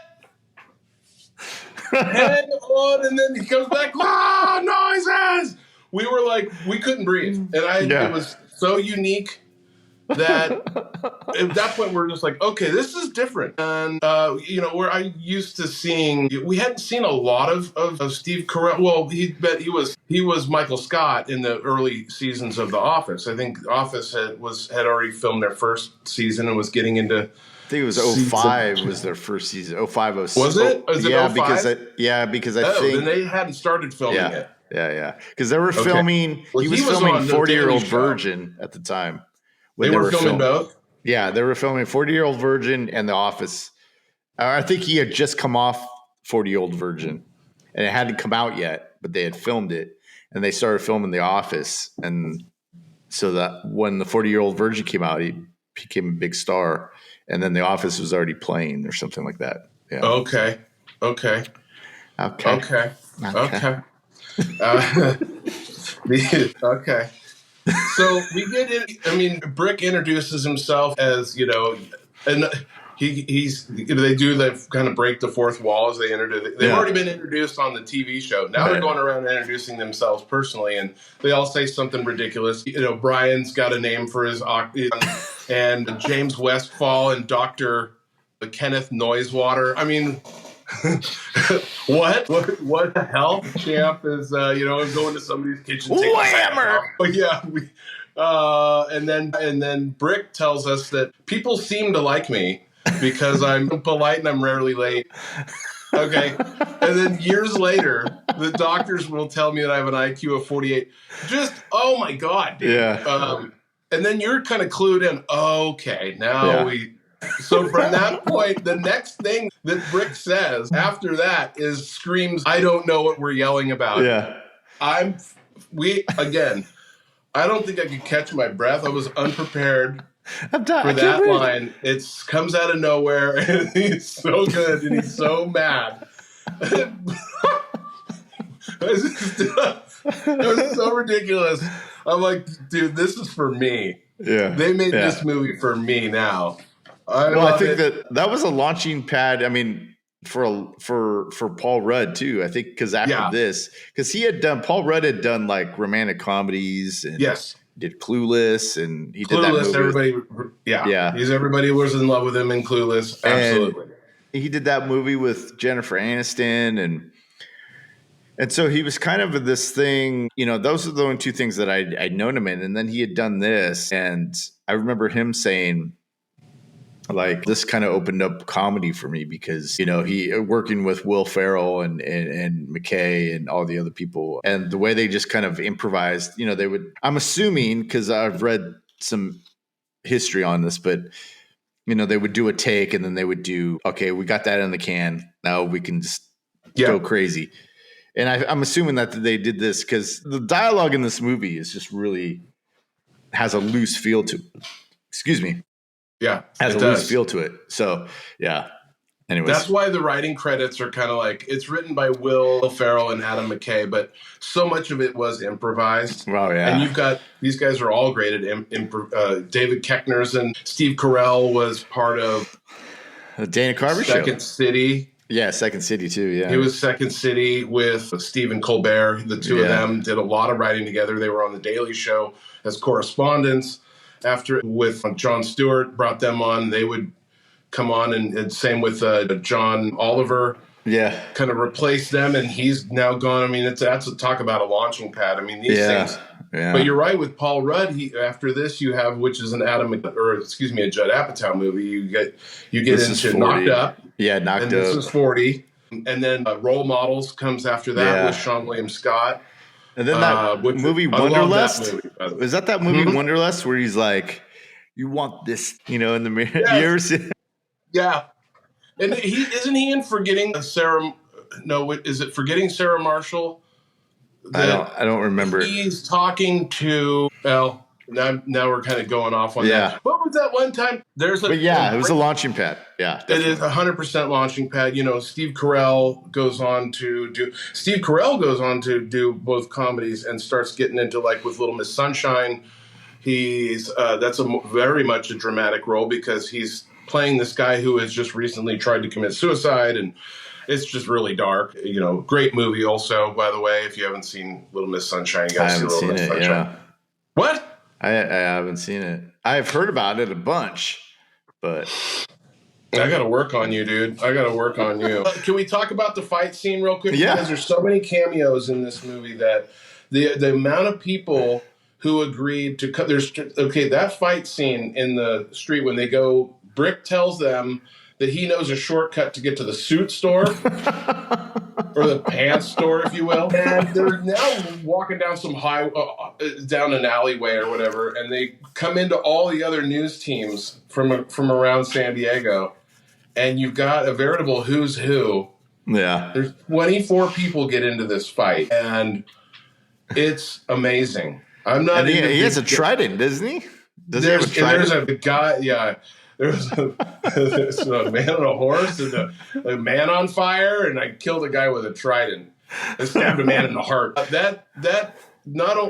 Hang on, and then he comes back, noises! We were like, we couldn't breathe. And it was so unique that at that point we're just like, okay, this is different. And, where I used to seeing, we hadn't seen a lot of Steve Carell. Well, he was Michael Scott in the early seasons of The Office. I think Office had already filmed their first season and was getting into... I think it was 05 was their first season. 05, 06. Was it? Was it 05? Because I think... then they hadn't started filming it. Yeah. Because they were filming... Well, he was filming 40-Year-Old Virgin at the time. They were filming both? Yeah, they were filming 40-Year-Old Virgin and The Office. I think he had just come off 40-Year-Old Virgin. And it hadn't come out yet, but they had filmed it. And they started filming The Office. And so that when the 40-Year-Old Virgin came out, he became a big star. And then The Office was already playing or something like that. Yeah. Okay. Okay. So we get in. I mean, Brick introduces himself as, and they do that kind of break the fourth wall as they introduce. They've already been introduced on the TV show. Now they're going around and introducing themselves personally, and they all say something ridiculous. Brian's got a name for his and James Westfall and Dr. Kenneth Noisewater. I mean, what the hell? Champ is going to somebody's kitchen. Whammer! Oh yeah, and then Brick tells us that people seem to like me because I'm polite and I'm rarely late. Okay, and then years later, the doctors will tell me that I have an IQ of 48. Just oh my god, dude. Yeah. And then you're kind of clued in. Okay, now So from that point, the next thing that Brick says after that is screams, I don't know what we're yelling about. Yeah. I don't think I could catch my breath. I was unprepared for that line. It comes out of nowhere, and he's so good, and he's so mad. It was so ridiculous. I'm like, dude, this is for me. Yeah. They made this movie for me now. I think that was a launching pad. I mean, for Paul Rudd too. I think because after this, because Paul Rudd had done like romantic comedies and did Clueless, and he did that movie. Everybody was in love with him in Clueless. Absolutely. And he did that movie with Jennifer Aniston, and so he was kind of this thing. Those are the only two things that I'd known him in, and then he had done this, and I remember him saying, like, this kind of opened up comedy for me because, he working with Will Ferrell and McKay and all the other people, and the way they just kind of improvised, they would, I'm assuming, because I've read some history on this, but, they would do a take and then they would do, okay, we got that in the can. Now we can just go crazy. And I'm assuming that they did this because the dialogue in this movie is just really has a loose feel to it. Excuse me. Yeah, has a loose feel to it. So, yeah. Anyways. That's why the writing credits are kind of like, it's written by Will Ferrell and Adam McKay, but so much of it was improvised. Wow, yeah. And you've got, these guys are all great at David Koechner's, and Steve Carell was part of the Dana Carvey Second City. Yeah, Second City too, yeah. He was Second City with Stephen Colbert. The two of them did a lot of writing together. They were on The Daily Show as correspondents. After, with Jon Stewart, brought them on. They would come on, and same with John Oliver. Yeah. Kind of replaced them, and he's now gone. I mean, that's a talk about a launching pad. I mean, these things. Yeah. But you're right with Paul Rudd. After this, you have, which is a Judd Apatow movie. You get into Knocked Up. Yeah, Knocked Up. This is 40. And then Role Models comes after that with Sean William Scott. And then that movie Wonderlust. Is that movie Wonderlust where he's like, you want this, in the mirror? Yes. Yeah. And isn't he in Forgetting Sarah? No, is it Forgetting Sarah Marshall? I don't remember. He's talking to, well, now we're kind of going off on that. What was that one time? It was a launching pad. Yeah. Definitely. It is 100% launching pad. Steve Carell goes on to do both comedies and starts getting into with Little Miss Sunshine. He's that's very much a dramatic role because he's playing this guy who has just recently tried to commit suicide, and it's just really dark. Great movie also, by the way. If you haven't seen Little Miss Sunshine, you got to see Little Miss Sunshine. Yeah. What? I haven't seen it. I've heard about it a bunch, but I got to work on you, dude. I got to work on you. Can we talk about the fight scene real quick? Yeah. Because there's so many cameos in this movie that the amount of people who agreed to cut. That fight scene in the street when they go. Brick tells them that he knows a shortcut to get to the suit store or the pants store, if you will. And they're now walking down down an alleyway or whatever, and they come into all the other news teams from around San Diego, and you've got a veritable who's who. Yeah, there's 24 people get into this fight, and it's amazing. I'm not. And he has a trident, doesn't he? Does he have a trident? There's a guy. Yeah. There's a man on a horse and a man on fire, and I killed a guy with a trident. I stabbed a man in the heart.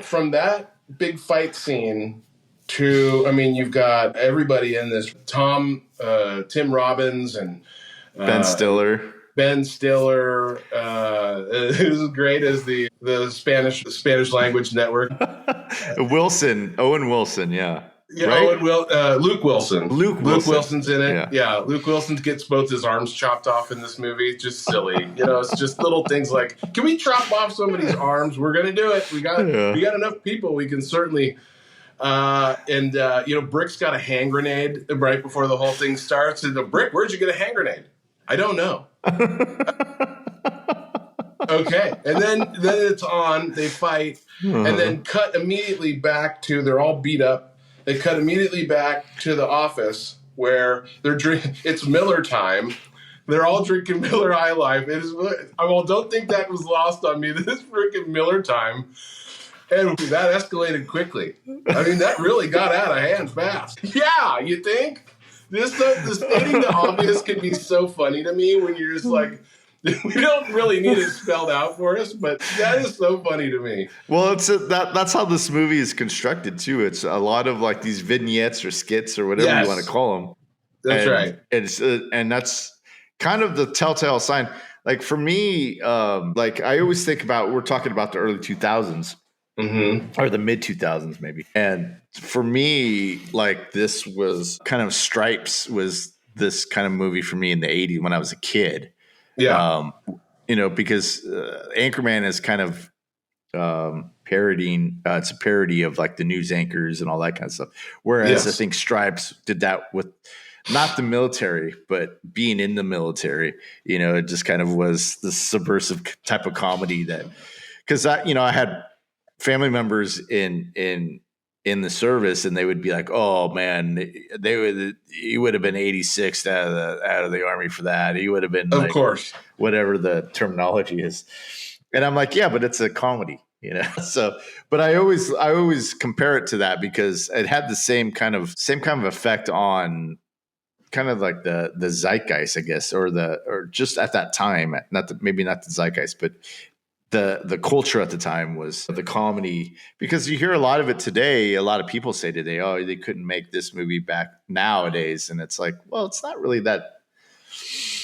From that big fight scene to, you've got everybody in this. Tim Robbins and Ben Stiller. Who's great as the Spanish language network. Owen Wilson, yeah. Yeah, right? Luke Wilson. Luke Wilson's in it. Yeah, Luke Wilson gets both his arms chopped off in this movie. It's just silly. It's just little things like, can we chop off somebody's arms? We're going to do it. We got enough people. We can certainly. Brick's got a hand grenade right before the whole thing starts. And Brick, where'd you get a hand grenade? I don't know. Okay, and then it's on. They fight, and then cut immediately back to they're all beat up. They cut immediately back to the office where they're drinking. It's Miller time. They're all drinking Miller High Life. Don't think that was lost on me. This freaking Miller time, and that escalated quickly. That really got out of hand fast. Yeah, you think? The stating the obvious can be so funny to me when you're just like, we don't really need it spelled out for us, but that is so funny to me. Well, that's how this movie is constructed too. It's a lot of these vignettes or skits or whatever you want to call them. That's right. And that's kind of the telltale sign. For me, I always think about, we're talking about the early 2000s or the mid 2000s maybe. And for me, this was kind of Stripes was this kind of movie for me in the 80s when I was a kid. Yeah. Because Anchorman is kind of parodying, it's a parody of the news anchors and all that kind of stuff. Whereas I think Stripes did that with not the military, but being in the military. It just kind of was the subversive type of comedy that, because I had family members in the service, and they would be like, "Oh man, he would have been 86th out of the army for that. He would have been, of course, whatever the terminology is." And I'm like, "Yeah, but it's a comedy, So, but I always compare it to that because it had the same kind of effect on kind of the zeitgeist, I guess, or just at that time, maybe not the zeitgeist, but the culture at the time was the comedy, because you hear a lot of it today. A lot of people say today, "Oh, they couldn't make this movie back nowadays," and it's like, well, it's not really that.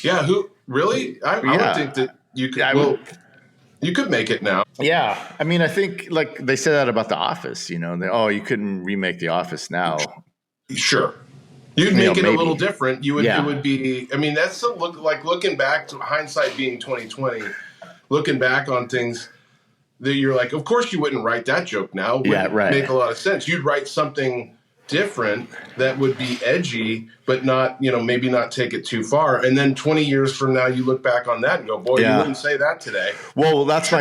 Yeah, who really? I would think that you could. You could make it now. Yeah, I think they say that about The Office. You couldn't remake The Office now. Sure. You'd make it maybe a little different. You would. It would be. That's looking back to hindsight being 2020. Looking back on things that you're like, of course you wouldn't write that joke now. It wouldn't make a lot of sense. You'd write something different that would be edgy, but not, maybe not take it too far. And then 20 years from now, you look back on that and go, boy, you wouldn't say that today. Well, that's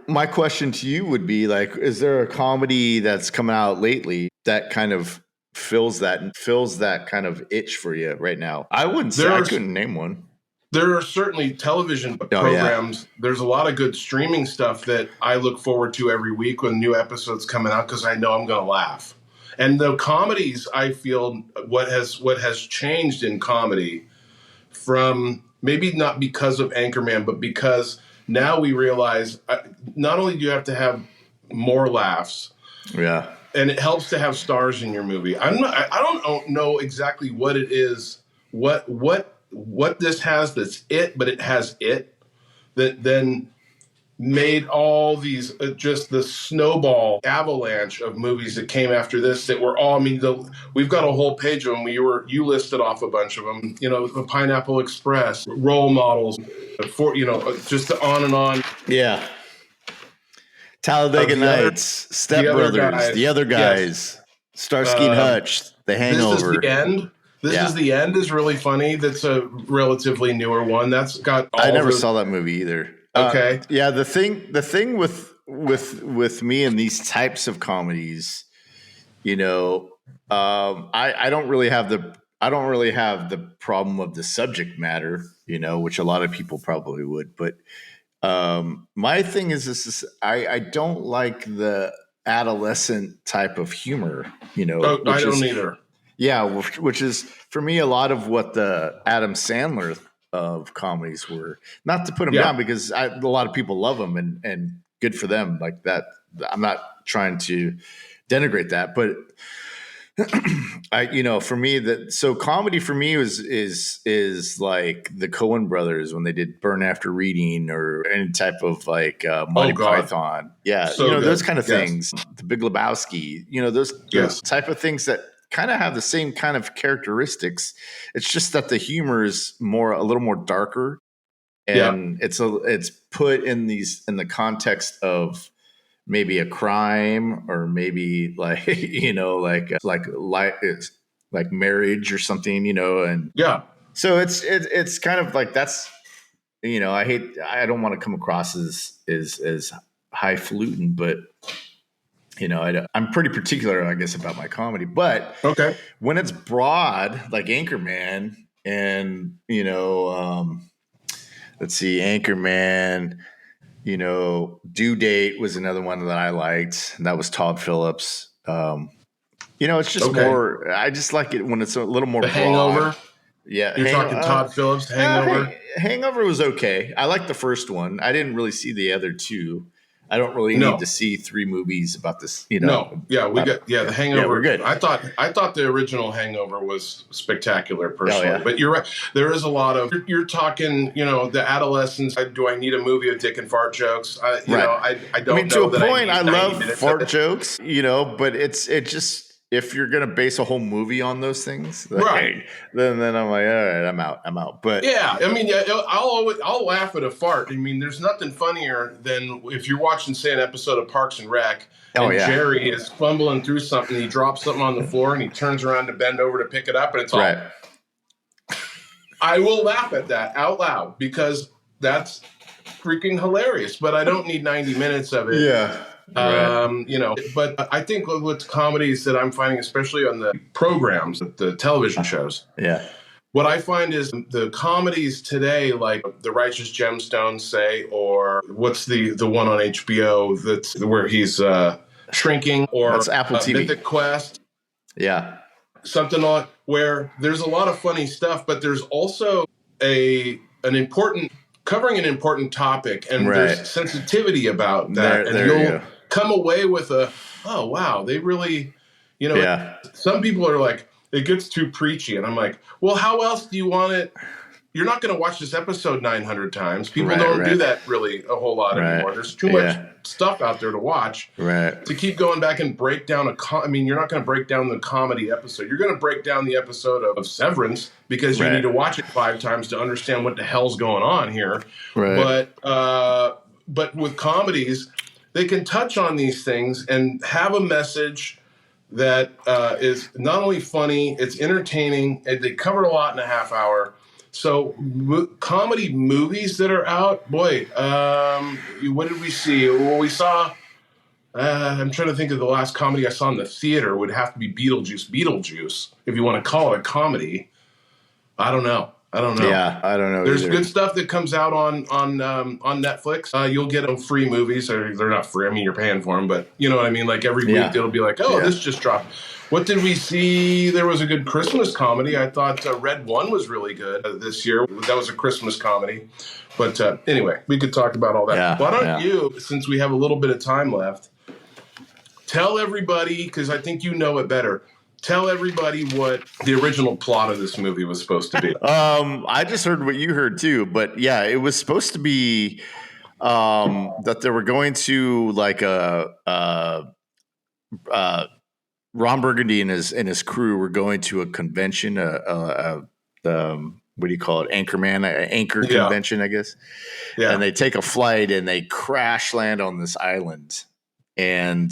my question to you would be like, is there a comedy that's come out lately that kind of fills that kind of itch for you right now? I wouldn't say I couldn't name one. There are certainly television programs. Yeah. There's a lot of good streaming stuff that I look forward to every week when new episodes coming out because I know I'm going to laugh. And the comedies, I feel what has changed in comedy from maybe not because of Anchorman, but because now we realize not only do you have to have more laughs, and it helps to have stars in your movie. I don't know exactly what it is, what this has that's it, but it has it that then made all these just the snowball avalanche of movies that came after this that were all, we've got a whole page of them. You listed off a bunch of them, the Pineapple Express, Role Models, just on and on. Yeah. Talladega Nights, Step Brothers, The Other Guys, Starsky and Hutch, The Hangover. This is the End. This is the End is really funny. That's a relatively newer one. That's got. I never saw that movie either. Okay. The thing with me and these types of comedies, I don't really have the problem of the subject matter, which a lot of people probably would. But my thing is I don't like the adolescent type of humor, I don't either. Yeah, which is for me a lot of what the Adam Sandler of comedies were. Not to put him down because a lot of people love him and good for them. Like that, I'm not trying to denigrate that, but for me comedy for me is like the Coen brothers when they did Burn After Reading or any type of like Monty Python. Yeah, so those kind of things. The Big Lebowski. Those type of things that kind of have the same kind of characteristics. It's just that the humor is a little more darker, and it's put in the context of maybe a crime or maybe like like marriage or something, and so it's kind of like that's I don't want to come across as highfalutin, but I'm pretty particular, I guess, about my comedy. But when it's broad, like Anchorman, and let's see, Anchorman, Due Date was another one that I liked. And that was Todd Phillips. It's just more. I just like it when it's a little more. The broad. Hangover. Yeah, you're talking Todd Phillips. Hangover. Hangover was okay. I liked the first one. I didn't really see the other two. I don't really need to see 3 movies about this, No, the Hangover. Yeah, we're good. I thought the original Hangover was spectacular, personally. But you're right. There is a lot of you're talking. The adolescents. Do I need a movie of dick and fart jokes? I don't know. To a point, I love fart jokes. But it just. If you're gonna base a whole movie on those things, then I'm like, all right, I'm out. But I'll laugh at a fart. There's nothing funnier than if you're watching, say, an episode of Parks and Rec, and Jerry is fumbling through something, he drops something on the floor, and he turns around to bend over to pick it up, and it's all. I will laugh at that out loud because that's freaking hilarious. But I don't need 90 minutes of it. Yeah. But I think with comedies that I'm finding, especially on the programs, the television shows, what I find is the comedies today, like The Righteous Gemstones, say, or what's the one on HBO that's where he's shrinking, or that's Apple TV. Mythic Quest, something like where there's a lot of funny stuff, but there's also an important covering an important topic, and there's sensitivity about that, and you'll come away with oh wow, they really, some people are like, it gets too preachy, and I'm like, well, how else do you want it? You're not going to watch this episode 900 times. People don't do that really a whole lot anymore. There's too much stuff out there to watch to keep going back and break down you're not going to break down the comedy episode. You're going to break down the episode of Severance because you need to watch it 5 times to understand what the hell's going on here. But with comedies, they can touch on these things and have a message that is not only funny, it's entertaining. They covered a lot in a half hour. So comedy movies that are out, boy, what did we see? Well, we saw, I'm trying to think of the last comedy I saw in the theater would have to be Beetlejuice, if you want to call it a comedy. I don't know. Yeah, I don't know. There's either. good stuff that comes out on Netflix. You'll get them free movies, or they're not free. I mean, you're paying for them, but you know what I mean. Like every week, it'll be like, this just dropped. What did we see? There was a good Christmas comedy. I thought Red One was really good this year. That was a Christmas comedy. But anyway, we could talk about all that. Yeah, Why don't you, since we have a little bit of time left, tell everybody, because I think you know it better. Tell everybody what the original plot of this movie was supposed to be. I just heard what you heard too, but yeah, it was supposed to be that they were going to like Ron Burgundy and his crew were going to a convention, what do you call it? Anchorman, anchor convention, I guess. Yeah. And they take a flight and they crash land on this island. And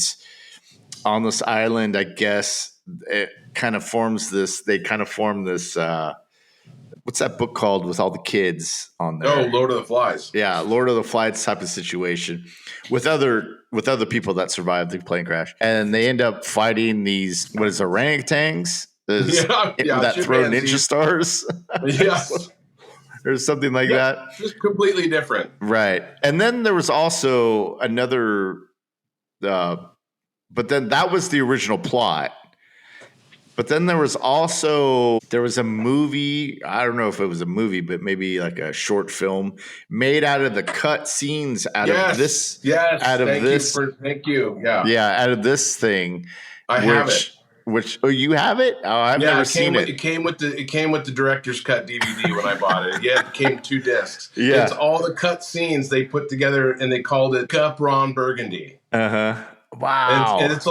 on this island, I guess it kind of forms this. They kind of form this. What's that book called with all the kids on there? Oh, Lord of the Flies. Yeah, Lord of the Flies type of situation with other people that survived the plane crash, and they end up fighting these orangutans that throw ninja stars. Yes. Or something like that. Just completely different. Right. And then there was also another, but then that was the original plot. But then there was a movie, I don't know if it was a movie, but maybe like a short film made out of the cut scenes out of this. Yes. Thank you. Yeah. Yeah. Out of this thing. I have it. You have it? Oh, I've never seen it. It came with the director's cut DVD when I bought it. Yeah, it came 2 discs. Yeah. It's all the cut scenes they put together, and they called it Up Ron Burgundy. Wow. And it's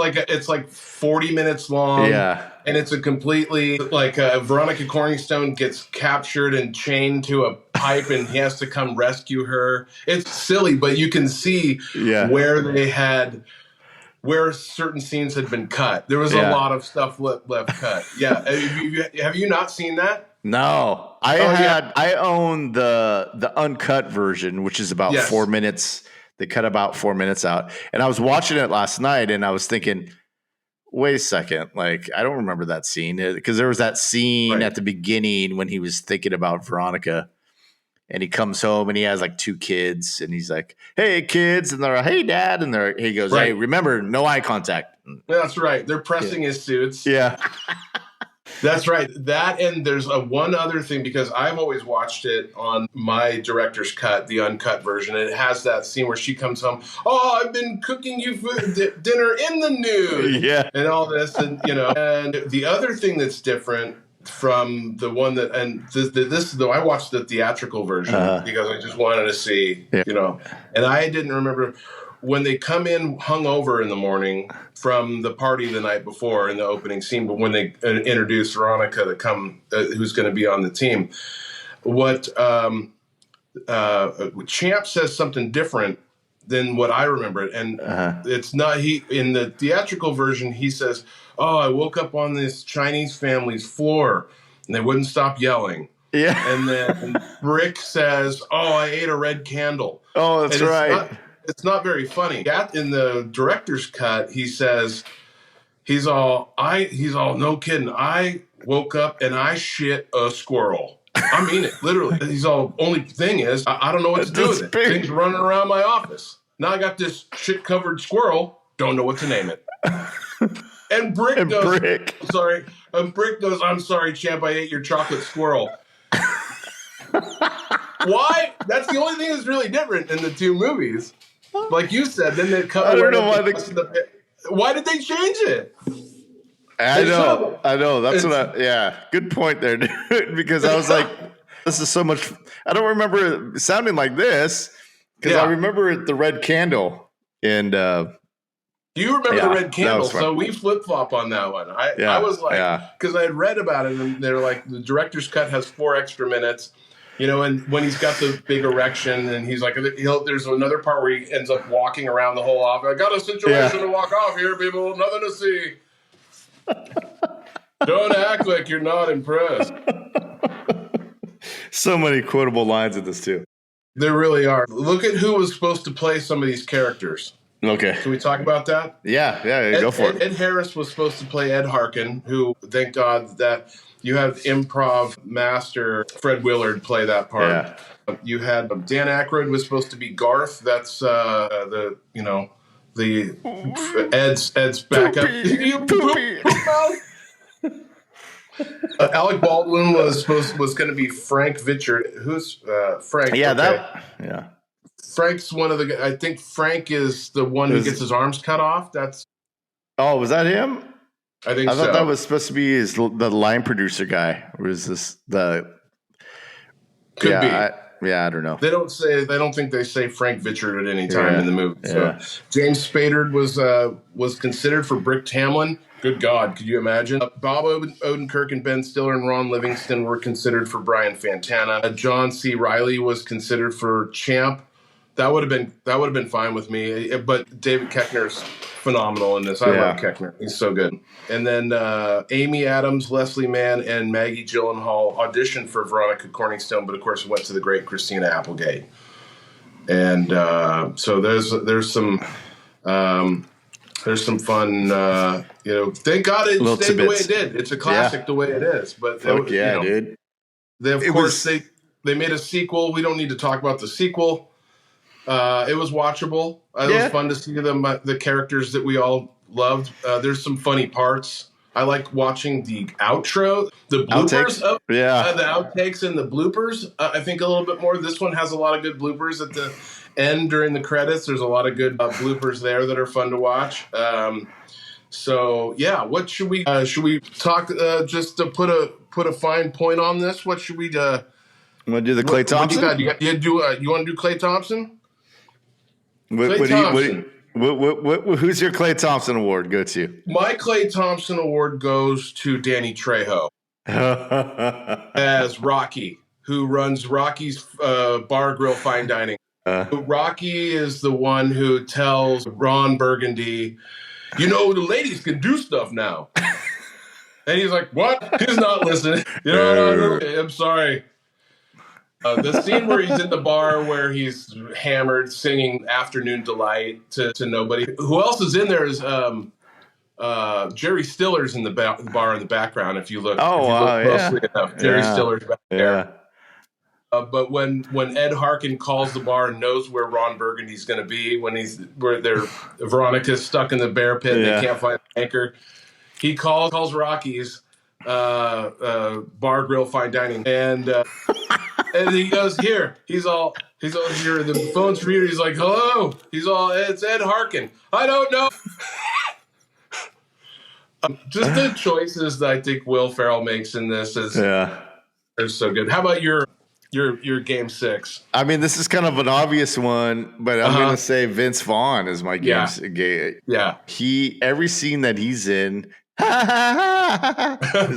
like 40 minutes long. Yeah. And it's a completely like Veronica Corningstone gets captured and chained to a pipe, and he has to come rescue her. It's silly, but you can see where certain scenes had been cut. There was a lot of stuff left cut. Yeah. Have you not seen that? No. I own the uncut version, which is about 4 minutes. They cut about 4 minutes out. And I was watching it last night and I was thinking, wait a second. Like, I don't remember that scene, because there was that scene at the beginning when he was thinking about Veronica. And he comes home and he has like 2 kids, and he's like, "Hey kids," and they're like, "Hey dad," and he goes, "Hey, remember, no eye contact." That's right. They're pressing his suits. Yeah, that's right. That, and there's one other thing, because I've always watched it on my director's cut, the uncut version, and it has that scene where she comes home. "Oh, I've been cooking you dinner in the nude," and all this, and And the other thing that's different from the one that, and this though, I watched the theatrical version because I just wanted to see, and I didn't remember when they come in hungover in the morning from the party the night before in the opening scene, but when they introduce Veronica to come, who's going to be on the team, what Champ says something different than what I remember it, and it's not in the theatrical version. He says, "Oh, I woke up on this Chinese family's floor, and they wouldn't stop yelling." Yeah, and then Brick says, "Oh, I ate a red candle." Oh, that's right. It's not very funny. In the director's cut, he says, he's all, "No kidding. I woke up and I shit a squirrel." I mean it, literally. He's all, "Only thing is, I don't know what to do with it. Things running around my office. Now I got this shit-covered squirrel. Don't know what to name it." And Brick goes, "Sorry." And Brick goes, "I'm sorry, Champ. I ate your chocolate squirrel." Why? That's the only thing that's really different in the 2 movies. Like you said, then they cut. I don't know why did they change it? I know. That's good point there, dude. Because I was like, this is so much. I don't remember it sounding like this, because I remember the red candle. And do you remember the red candle? So we flip flop on that one. I was like, because I had read about it, and they're like, the director's cut has 4 extra minutes. And when he's got the big erection, and he's like, there's another part where he ends up walking around the whole office. "I got a situation to walk off here, people. Nothing to see." Don't act like you're not impressed. So many quotable lines in this too. There really are. Look at who was supposed to play some of these characters. Okay. Can we talk about that? Yeah, go for it. Ed Harris was supposed to play Ed Harkin, who, thank God that you have improv master Fred Willard play that part. Yeah. You had Dan Aykroyd was supposed to be Garth. That's the Ed's backup. Poopy. Alec Baldwin was going to be Frank Vichard. Who's Frank? Yeah, okay. Frank's one of the. I think Frank is the one who gets his arms cut off. Oh, was that him? I think so. I thought that was supposed to be the line producer guy. Or is this the? Could be. I don't know. They don't think they say Frank Vichard at any time in the movie. So James Spader was considered for Brick Tamlin. Good God, could you imagine? Bob Odenkirk and Ben Stiller and Ron Livingston were considered for Brian Fantana. John C. Reilly was considered for Champ. That would have been fine with me. But David Koechner's phenomenal in this. I love Koechner. He's so good. And then Amy Adams, Leslie Mann, and Maggie Gyllenhaal auditioned for Veronica Corningstone, but of course went to the great Christina Applegate. And so there's some fun. Thank God it stayed the way it did. It's a classic the way it is. But dude. They made a sequel. We don't need to talk about the sequel. It was watchable. It was fun to see the characters that we all loved. There's some funny parts. I like watching the outro, the bloopers of the outtakes and the bloopers. I think a little bit more. This one has a lot of good bloopers at the end during the credits. There's a lot of good bloopers there that are fun to watch. What should we talk just to put a fine point on this? What should we do? Want to do the Klay Thompson? You want to do Klay Thompson? Who's your Klay Thompson award go to? My Klay Thompson award goes to Danny Trejo as Rocky, who runs Rocky's Bar Grill Fine Dining. Rocky is the one who tells Ron Burgundy, the ladies can do stuff now. And he's like, what? He's not listening. I'm sorry. The scene where he's in the bar where he's hammered singing Afternoon Delight to nobody. Who else is in there is Jerry Stiller's in the bar in the background if you look closely enough. Jerry Stiller's back there. But when Ed Harkin calls the bar and knows where Ron Burgundy's going to be, where Veronica's stuck in the bear pit and they can't find the anchor, he calls Rocky's Bar Grill Fine Dining and he goes, here. He's all here. The phone's for you. He's like, hello. It's Ed Harkin. I don't know. Just the choices that I think Will Ferrell makes in this are so good. How about your game 6? I mean, this is kind of an obvious one, but I'm going to say Vince Vaughn is my game. Yeah. Every scene that he's in, his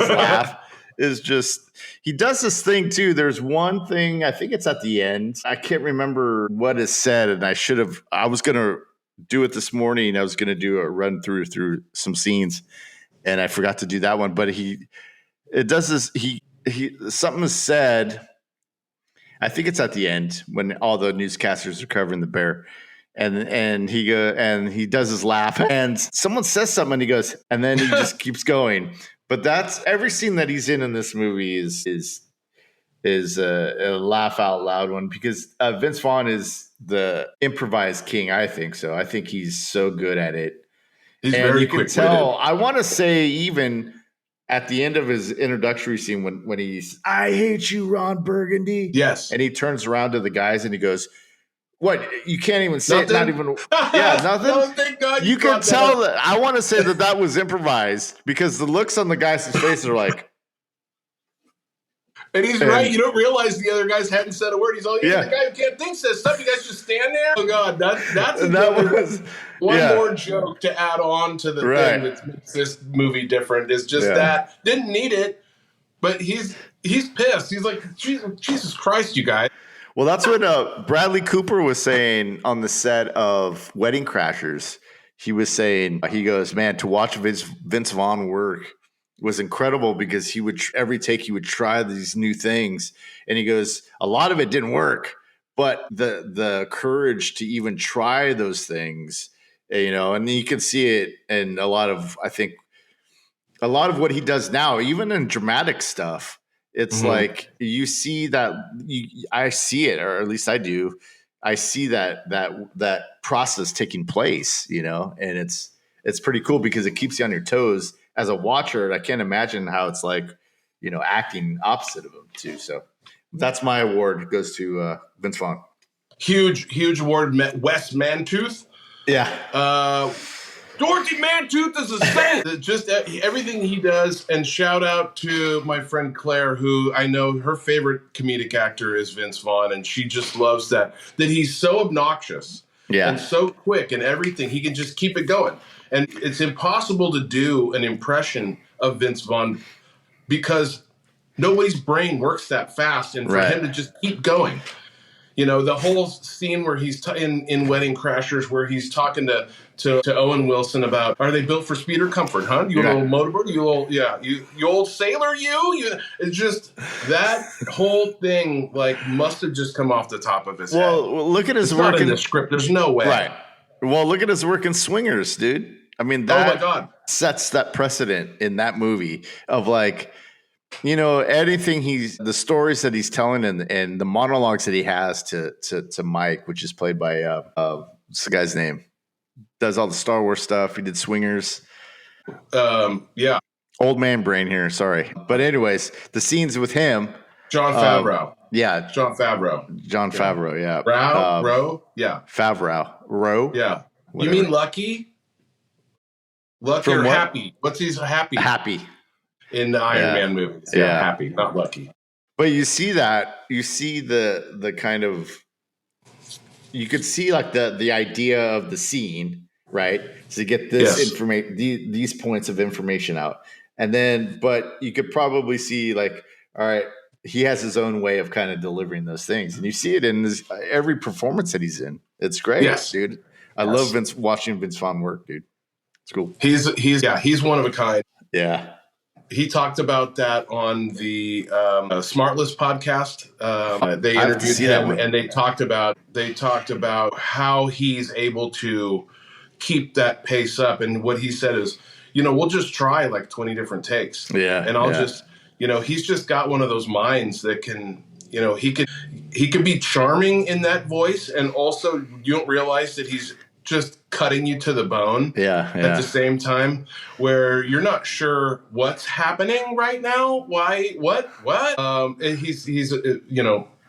laugh is just, he does this thing too. There's one thing, I think it's at the end. I can't remember what is said, and I was going to do it this morning. I was going to do a run through some scenes, and I forgot to do that one. But it does this. Something is said. I think it's at the end when all the newscasters are covering the bear, and he does his laugh, and someone says something, and he goes, and then he just keeps going. But that's every scene that he's in this movie is a laugh out loud one, because Vince Vaughn is the improvised king. I think so. I think he's so good at it. He's very quick. I want to say even at the end of his introductory scene when he's, I hate you, Ron Burgundy. Yes. And he turns around to the guys and he goes, what? You can't even say nothing? it. Not even. Yeah, nothing. No, thank God you can tell that. I want to say that was improvised, because the looks on the guys' faces are like. And he's right. You don't realize the other guys hadn't said a word. He's all, the guy who can't think says stuff. You guys just stand there. Oh God, that's one more joke to add on to the thing that makes this movie different. Is just that didn't need it, but he's pissed. He's like, Jesus Christ, you guys. Well, that's what Bradley Cooper was saying on the set of Wedding Crashers. he was saying, he goes, man, to watch Vince Vaughn work was incredible because he would every take he would try these new things, and he goes, a lot of it didn't work, but the courage to even try those things, and you can see it in a lot of, I think, a lot of what he does now, even in dramatic stuff. It's like you see that I see it, or at least I do. I see that process taking place, and it's pretty cool because it keeps you on your toes as a watcher. I can't imagine how it's like, acting opposite of him too. So that's my award. It goes to Vince Vaughn. Huge award, Wes Mantooth. Yeah. Dorothy Mantooth is a saint. Just everything he does. And shout out to my friend Claire, who I know her favorite comedic actor is Vince Vaughn, and she just loves that he's so obnoxious and so quick and everything. He can just keep it going. And it's impossible to do an impression of Vince Vaughn because nobody's brain works that fast. And for him to just keep going. The whole scene where he's in Wedding Crashers, where he's talking to Owen Wilson about, are they built for speed or comfort, huh? You little motorboat, you old sailor, it's just that whole thing must have just come off the top of his head. Well, look at his work work in the script. There's no way. Right. Well, look at his work in Swingers, dude. I mean, that, oh my God, sets that precedent in that movie of anything the stories that he's telling and the monologues that he has to Mike, which is played by what's the guy's name? Does all the Star Wars stuff. He did Swingers. Yeah. Old man brain here. Sorry. But anyways, the scenes with him. John Favreau. Yeah. John Favreau. Yeah. Rowe? Yeah. Favreau. Rowe? Yeah. Whatever. You mean Lucky? Lucky or Happy? What's his Happy? Happy. In the Iron Man movies. Yeah, Happy, not Lucky. But you see the kind of, you could see the idea of the scene, right? To get this information, these points of information out. And then, but you could probably see all right, he has his own way of kind of delivering those things. And you see it in every performance that he's in. It's great, dude. I love watching Vince Vaughn work, dude. It's cool. He's one of a kind. Yeah. He talked about that on the Smartless podcast. They interviewed him, and they talked about how he's able to keep that pace up. And what he said is, we'll just try 20 different takes. Yeah, and I'll just, he's just got one of those minds that can, he could be charming in that voice, and also you don't realize that he's just cutting you to the bone at the same time, where you're not sure what's happening right now. Why? What? And he's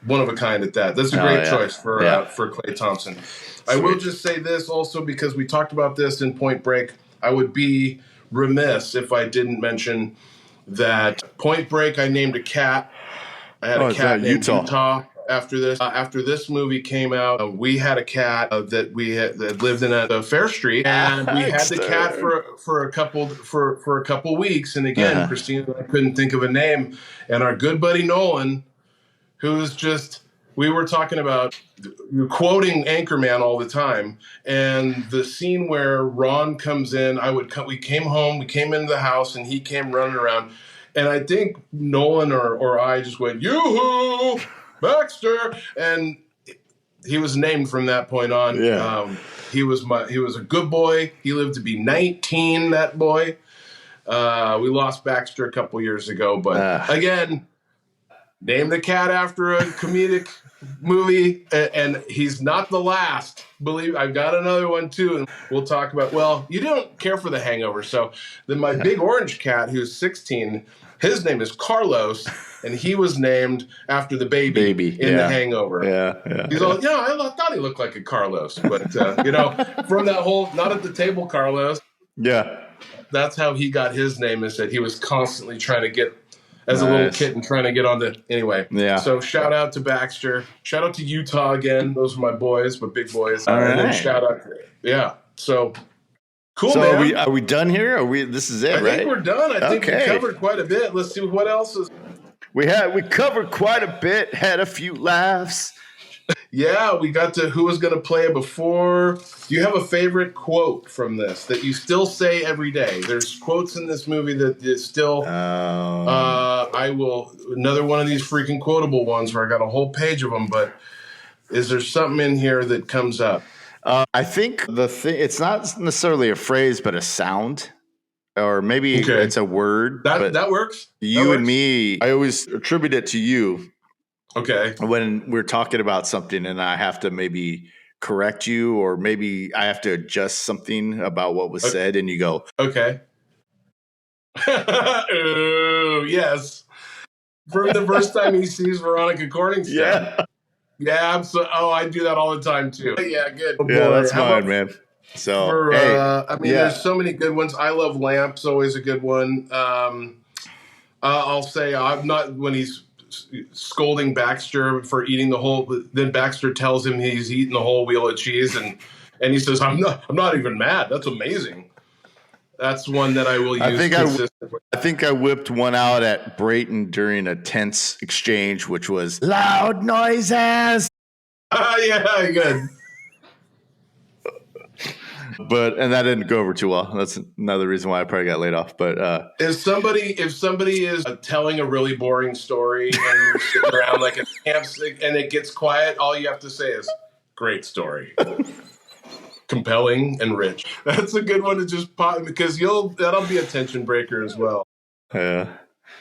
one of a kind at that. That's a great choice for Klay Thompson. Sweet. I will just say this also, because we talked about this in Point Break. I would be remiss if I didn't mention that Point Break, I named a cat. I had a cat named Utah. After this movie came out, we had a cat that lived in a Fair Street, and we had the cat for a couple weeks. And again, Christina and I couldn't think of a name, and our good buddy Nolan, who's just, we were talking about quoting Anchorman all the time, and the scene where Ron comes in, we came home, we came into the house, and he came running around, and I think Nolan or I just went, yoo-hoo! Baxter, and he was named from that point on. Yeah. He was a good boy. He lived to be 19. That boy. We lost Baxter a couple years ago, but again, named the cat after a comedic movie, and he's not the last. Believe I've got another one too, and we'll talk about. Well, you don't care for The Hangover, so then my big orange cat, who's 16, his name is Carlos. And he was named after the baby in The Hangover. He's all, I thought he looked like a Carlos. But, from that whole, not at the table Carlos. Yeah. That's how he got his name, is that he was constantly trying to get, as a little kitten, trying to get on the, anyway. Yeah. So shout out to Baxter. Shout out to Utah again. Those are my boys, my big boys. All right. And then shout out, so... Cool, so man. Are we done here? This is it, right? I think we're done. I think we covered quite a bit. Let's see what else is... We covered quite a bit, had a few laughs. Yeah, we got to who was going to play it before. Do you have a favorite quote from this that you still say every day? There's quotes in this movie that is still. I will another one of these freaking quotable ones where I got a whole page of them. But is there something in here that comes up? I think it's not necessarily a phrase, but a sound, or maybe it's a word. That works. You and me, I always attribute it to you. Okay. When we're talking about something and I have to maybe correct you, or maybe I have to adjust something about what was said, and you go, okay. Oh, yes. From the first time he sees Veronica Corningstone. Yeah. Yeah, I do that all the time too. Yeah, good. Yeah, that's mine, man. So, there's so many good ones. I Love Lamps, always a good one. I'll say I'm not when he's scolding Baxter for eating the whole. Then Baxter tells him he's eaten the whole wheel of cheese, and he says, "I'm not even mad. That's amazing." That's one that I will use consistently. I think I whipped one out at Brayton during a tense exchange, which was loud noises. Yeah, good. And that didn't go over too well. That's another reason why I probably got laid off. But if somebody is telling a really boring story and you're sitting around like a camp and it gets quiet, all you have to say is, "Great story." Compelling and rich. That's a good one to just pop because that'll be a tension breaker as well. Yeah.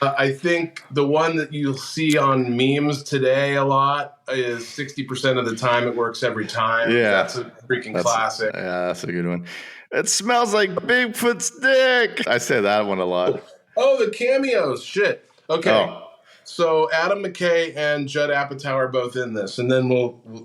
I think the one that you'll see on memes today a lot is 60% of the time it works every time. Yeah. That's a freaking classic. Yeah, that's a good one. It smells like Bigfoot's dick. I say that one a lot. Oh, the cameos. Shit. Okay. Oh. So Adam McKay and Judd Apatow are both in this, and then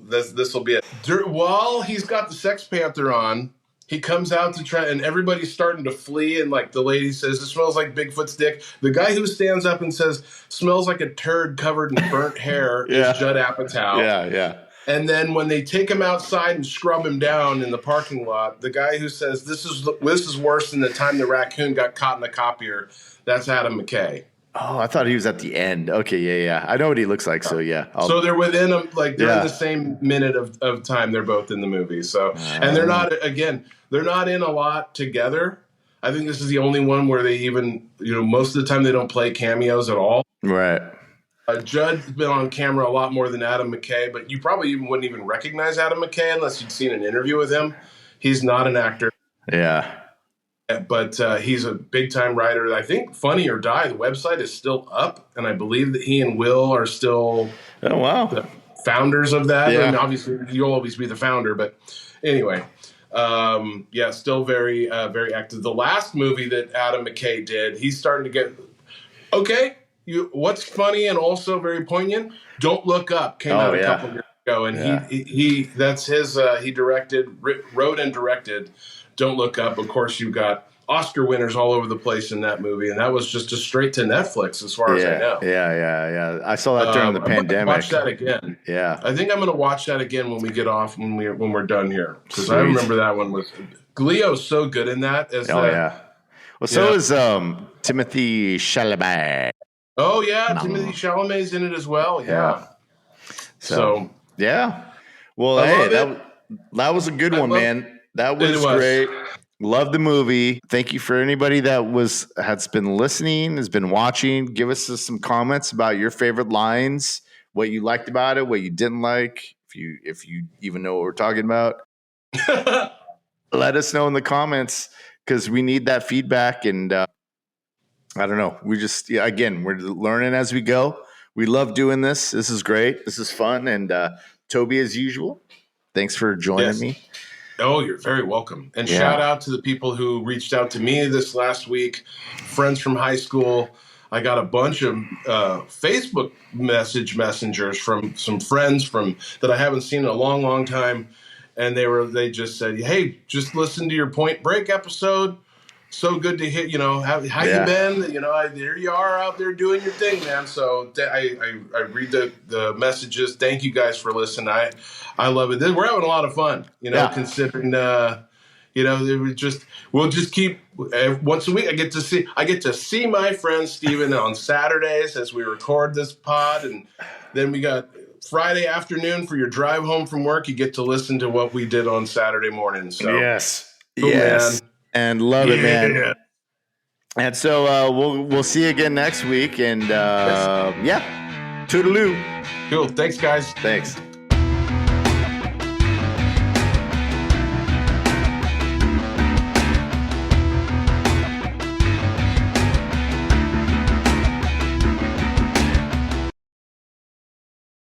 this will be it. While he's got the Sex Panther on, he comes out to try, and everybody's starting to flee, and like the lady says, "It smells like Bigfoot's dick." The guy who stands up and says, "Smells like a turd covered in burnt hair," is Judd Apatow. Yeah. And then when they take him outside and scrub him down in the parking lot, the guy who says, "This is worse than the time the raccoon got caught in the copier," that's Adam McKay. Oh, I thought he was at the end. Okay, yeah. I know what he looks like, so yeah. So they're within in the same minute of time. They're both in the movie. So, and they're not in a lot together. I think this is the only one where they even, most of the time they don't play cameos at all. Right. Judd's been on camera a lot more than Adam McKay, but you probably wouldn't even recognize Adam McKay unless you'd seen an interview with him. He's not an actor. Yeah. But he's a big-time writer. I think Funny or Die, the website is still up, and I believe that he and Will are still the founders of that. Yeah. And obviously, you'll always be the founder. But anyway, still very, very active. The last movie that Adam McKay did, he's starting to get – okay, what's funny and also very poignant? Don't Look Up came out a couple years ago, and he that's his he wrote and directed Don't Look Up. Of course, you got Oscar winners all over the place in that movie, and that was just a straight to Netflix, as far as I know. Yeah. I saw that during the pandemic. Watch that again. Yeah, I think I'm going to watch that again when we get off when we're done here, because I remember that one was Leo's so good in that. Yeah. Well, so is Timothy Chalamet. Oh yeah, Timothy Chalamet's in it as well. Yeah. So yeah. Well, that was a good one, man. That was great. Love the movie. Thank you for anybody that has been listening, has been watching. Give us some comments about your favorite lines, what you liked about it, what you didn't like. If you even know what we're talking about, let us know in the comments, because we need that feedback. And I don't know. We just again, we're learning as we go. We love doing this. This is great. This is fun. And Toby, as usual, thanks for joining me. Oh, you're very welcome. And shout out to the people who reached out to me this last week, friends from high school. I got a bunch of Facebook messengers from some friends that I haven't seen in a long, long time. And they just said, "Hey, just listen to your Point Break episode. So good to hear, how you been? There you are out there doing your thing, man." So I read the messages. Thank you guys for listening. I love it. We're having a lot of fun, considering, we'll just keep once a week. I get to see my friend Steven on Saturdays as we record this pod. And then we got Friday afternoon for your drive home from work, you get to listen to what we did on Saturday morning. So yes, cool, yes, man. and love it, man. And so we'll see you again next week. And yeah, toodaloo. Cool. Thanks, guys. Thanks.